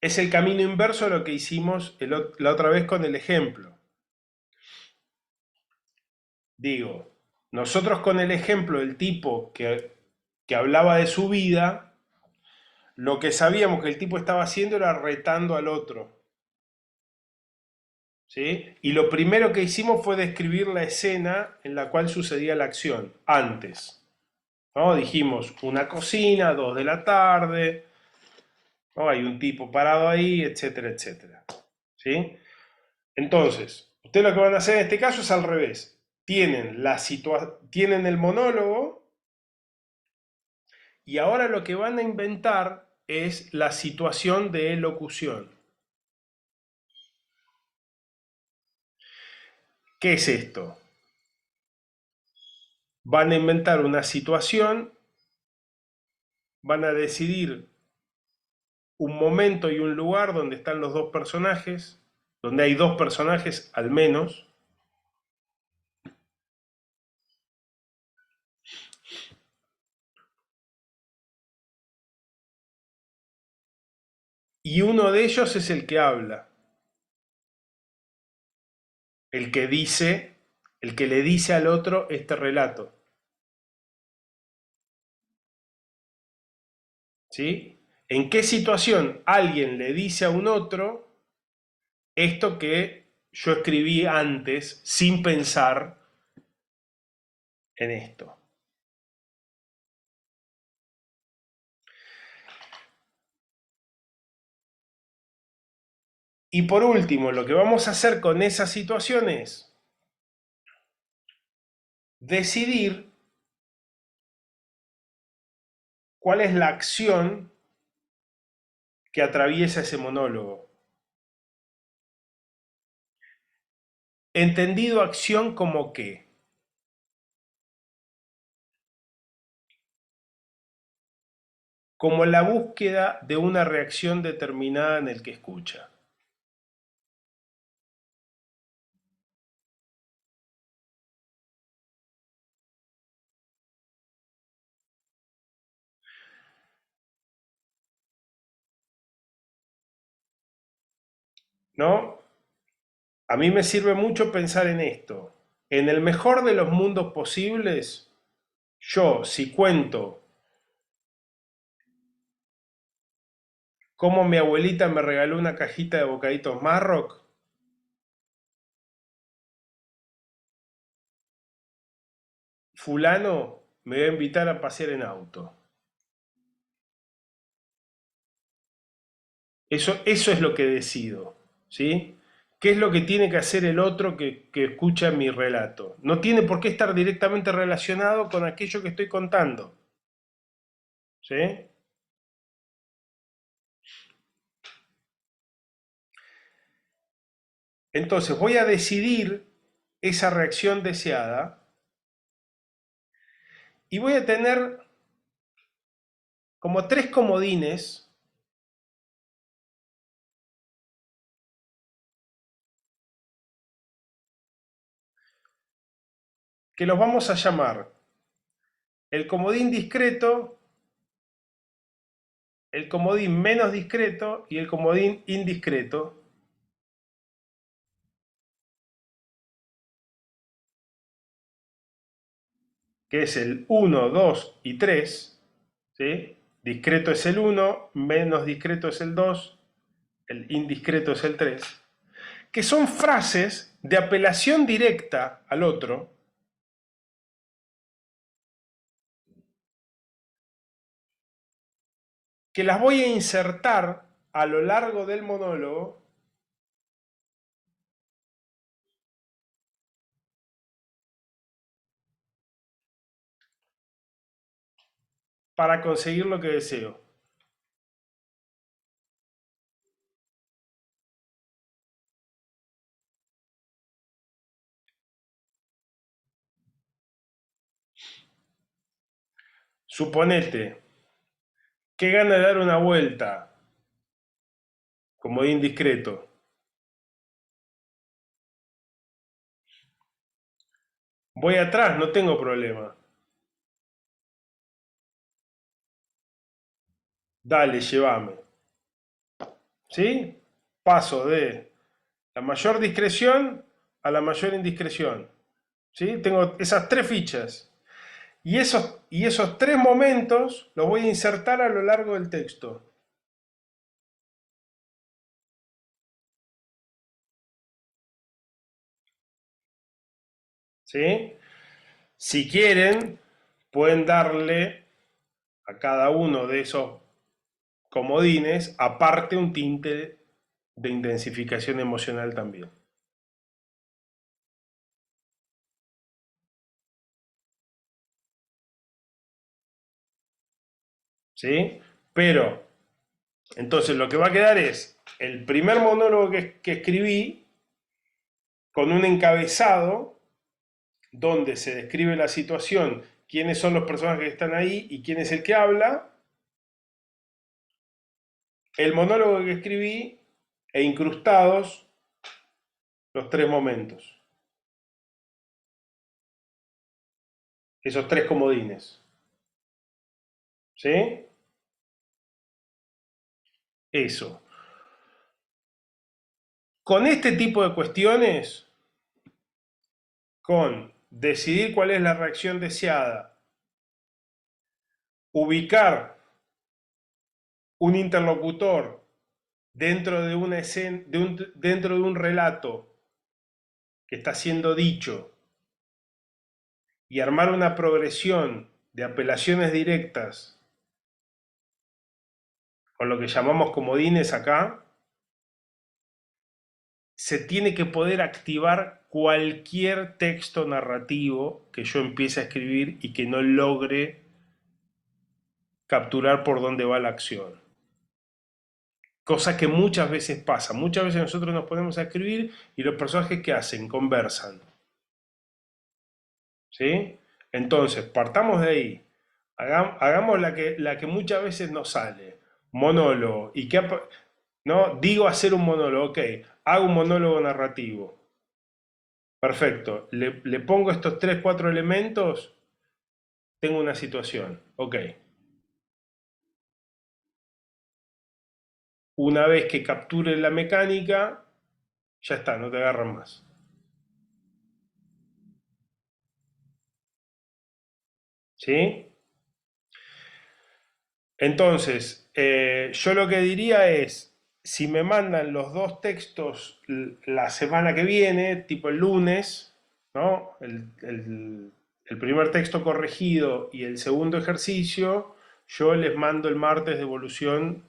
es el camino inverso a lo que hicimos la otra vez con el ejemplo. Digo, nosotros con el ejemplo del tipo que hablaba de su vida, lo que sabíamos que el tipo estaba haciendo era retando al otro. ¿Sí? Y lo primero que hicimos fue describir la escena en la cual sucedía la acción, antes. ¿No? Dijimos, una cocina, 2 de la tarde, ¿no? Hay un tipo parado ahí, etcétera, etcétera. ¿Sí? Entonces, ustedes lo que van a hacer en este caso es al revés. Tienen el monólogo y ahora lo que van a inventar es la situación de elocución. ¿Qué es esto? Van a inventar una situación, van a decidir un momento y un lugar donde están los dos personajes, donde hay dos personajes al menos, y uno de ellos es el que habla, el que le dice al otro este relato. ¿Sí? ¿En qué situación alguien le dice a un otro esto que yo escribí antes sin pensar en esto? Y por último, lo que vamos a hacer con esa situación es decidir cuál es la acción que atraviesa ese monólogo. entendido acción como qué. Como la búsqueda de una reacción determinada en el que escucha. ¿No? A mí me sirve mucho pensar en esto. En el mejor de los mundos posibles, yo, si cuento cómo mi abuelita me regaló una cajita de bocaditos Marroc, fulano me va a invitar a pasear en auto. Eso es lo que decido, ¿sí? ¿Qué es lo que tiene que hacer el otro que escucha mi relato? No tiene por qué estar directamente relacionado con aquello que estoy contando, ¿sí? Entonces voy a decidir esa reacción deseada y voy a tener como 3 comodines que los vamos a llamar el comodín discreto, el comodín menos discreto y el comodín indiscreto. Que es el 1, 2 y 3, ¿sí? Discreto es el 1, menos discreto es el 2, el indiscreto es el 3, que son frases de apelación directa al otro, que las voy a insertar a lo largo del monólogo para conseguir lo que deseo. Suponete, qué gana de dar una vuelta, comodín discreto. Voy atrás, no tengo problema. Dale, llévame. ¿Sí? Paso de la mayor discreción a la mayor indiscreción. ¿Sí? Tengo esas 3 fichas. Y esos 3 momentos los voy a insertar a lo largo del texto. ¿Sí? Si quieren, pueden darle a cada uno de esos comodines aparte un tinte de intensificación emocional también. ¿Sí? Pero, entonces lo que va a quedar es el primer monólogo que escribí con un encabezado donde se describe la situación, quiénes son los personajes que están ahí y quién es el que habla, el monólogo que escribí e incrustados los 3 momentos. Esos 3 comodines. ¿Sí? Eso. Con este tipo de cuestiones, con decidir cuál es la reacción deseada, ubicar un interlocutor dentro de una escena, dentro de un relato que está siendo dicho y armar una progresión de apelaciones directas con lo que llamamos comodines acá, se tiene que poder activar cualquier texto narrativo que yo empiece a escribir y que no logre capturar por dónde va la acción. Cosa que muchas veces pasa. Muchas veces nosotros nos ponemos a escribir y los personajes ¿qué hacen? Conversan. ¿Sí? Entonces, partamos de ahí. Hagamos la que muchas veces nos sale. Monólogo. ¿Y qué? No, digo hacer un monólogo. Ok, hago un monólogo narrativo. Perfecto. Le pongo estos 3, 4 elementos. Tengo una situación. Ok. Una vez que capture la mecánica, ya está, no te agarran más. ¿Sí? Entonces, yo lo que diría es, si me mandan los 2 textos la semana que viene, tipo el lunes, ¿no? El primer texto corregido y el segundo ejercicio, yo les mando el martes devolución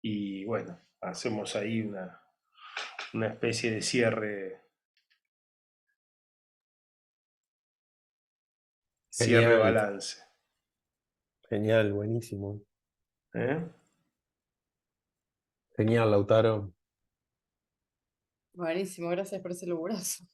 y bueno, hacemos ahí una especie de cierre Genial, balance. genial, buenísimo. ¿Eh? Genial, Lautaro. Buenísimo, gracias por ese laburazo.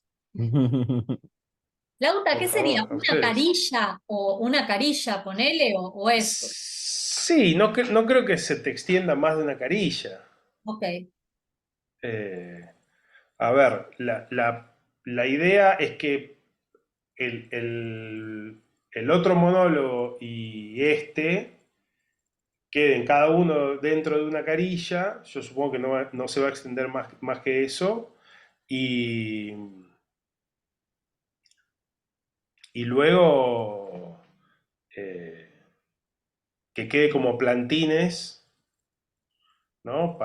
Lauta, Por ¿qué favor, sería? a ¿Una ustedes. carilla o una carilla, ponele, o eso? Sí, no creo que se te extienda más de una carilla. Ok. A ver, la idea es que el otro monólogo y este queden cada uno dentro de una carilla. Yo supongo que no se va a extender más que eso. Y luego que quede como plantines, ¿no?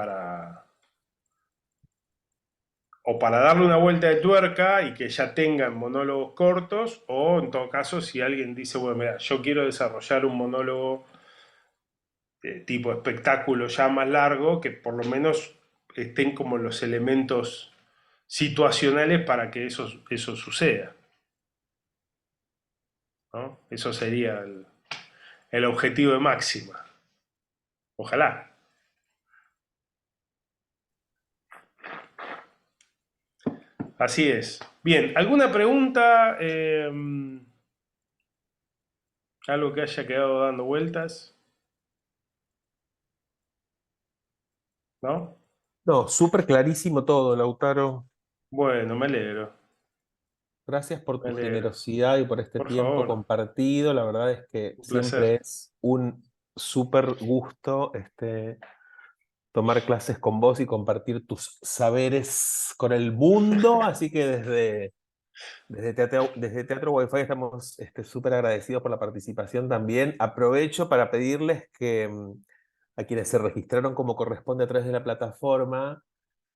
O para darle una vuelta de tuerca y que ya tengan monólogos cortos, o en todo caso, si alguien dice, bueno, mira, yo quiero desarrollar un monólogo tipo espectáculo ya más largo, que por lo menos estén como los elementos situacionales para que eso suceda, ¿no? Eso sería el objetivo de máxima. Ojalá. Así es. Bien, ¿alguna pregunta? ¿Algo que haya quedado dando vueltas? ¿No? No, súper clarísimo todo, Lautaro. Bueno, me alegro. Gracias por Me tu alegro. generosidad y por este Por tiempo favor, compartido. La verdad es que un siempre placer. es un súper gusto tomar clases con vos y compartir tus saberes con el mundo. Así que desde Teatro Wi-Fi estamos súper agradecidos por la participación también. Aprovecho para pedirles que a quienes se registraron como corresponde a través de la plataforma,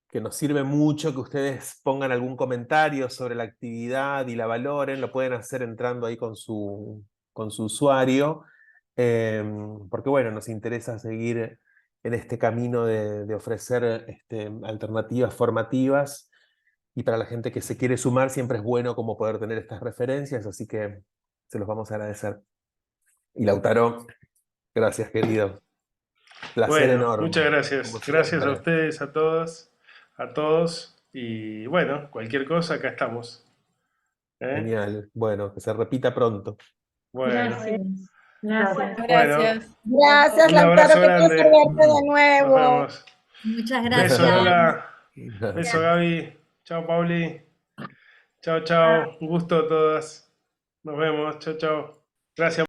que nos sirve mucho que ustedes pongan algún comentario sobre la actividad y la valoren. Lo pueden hacer entrando ahí con su usuario, porque bueno, nos interesa seguir en este camino de ofrecer alternativas formativas, y para la gente que se quiere sumar siempre es bueno como poder tener estas referencias, así que se los vamos a agradecer. Y Lautaro, gracias querido. Placer Bueno, enorme, muchas gracias. como Gracias a siempre. ustedes, a todos, a todos. Y bueno, cualquier cosa, acá estamos. ¿Eh? Genial. Bueno, que se repita pronto. Bueno, Gracias. Gracias. bueno, Gracias. Gracias, un Lautaro, abrazo qué placer grande. verte de Nos nuevo. vemos. Muchas Beso, gracias. Lola. Beso, Gaby. Chao, Pauli. Chao, chao. Un gusto a todas. Nos vemos. Chao, chao. Gracias.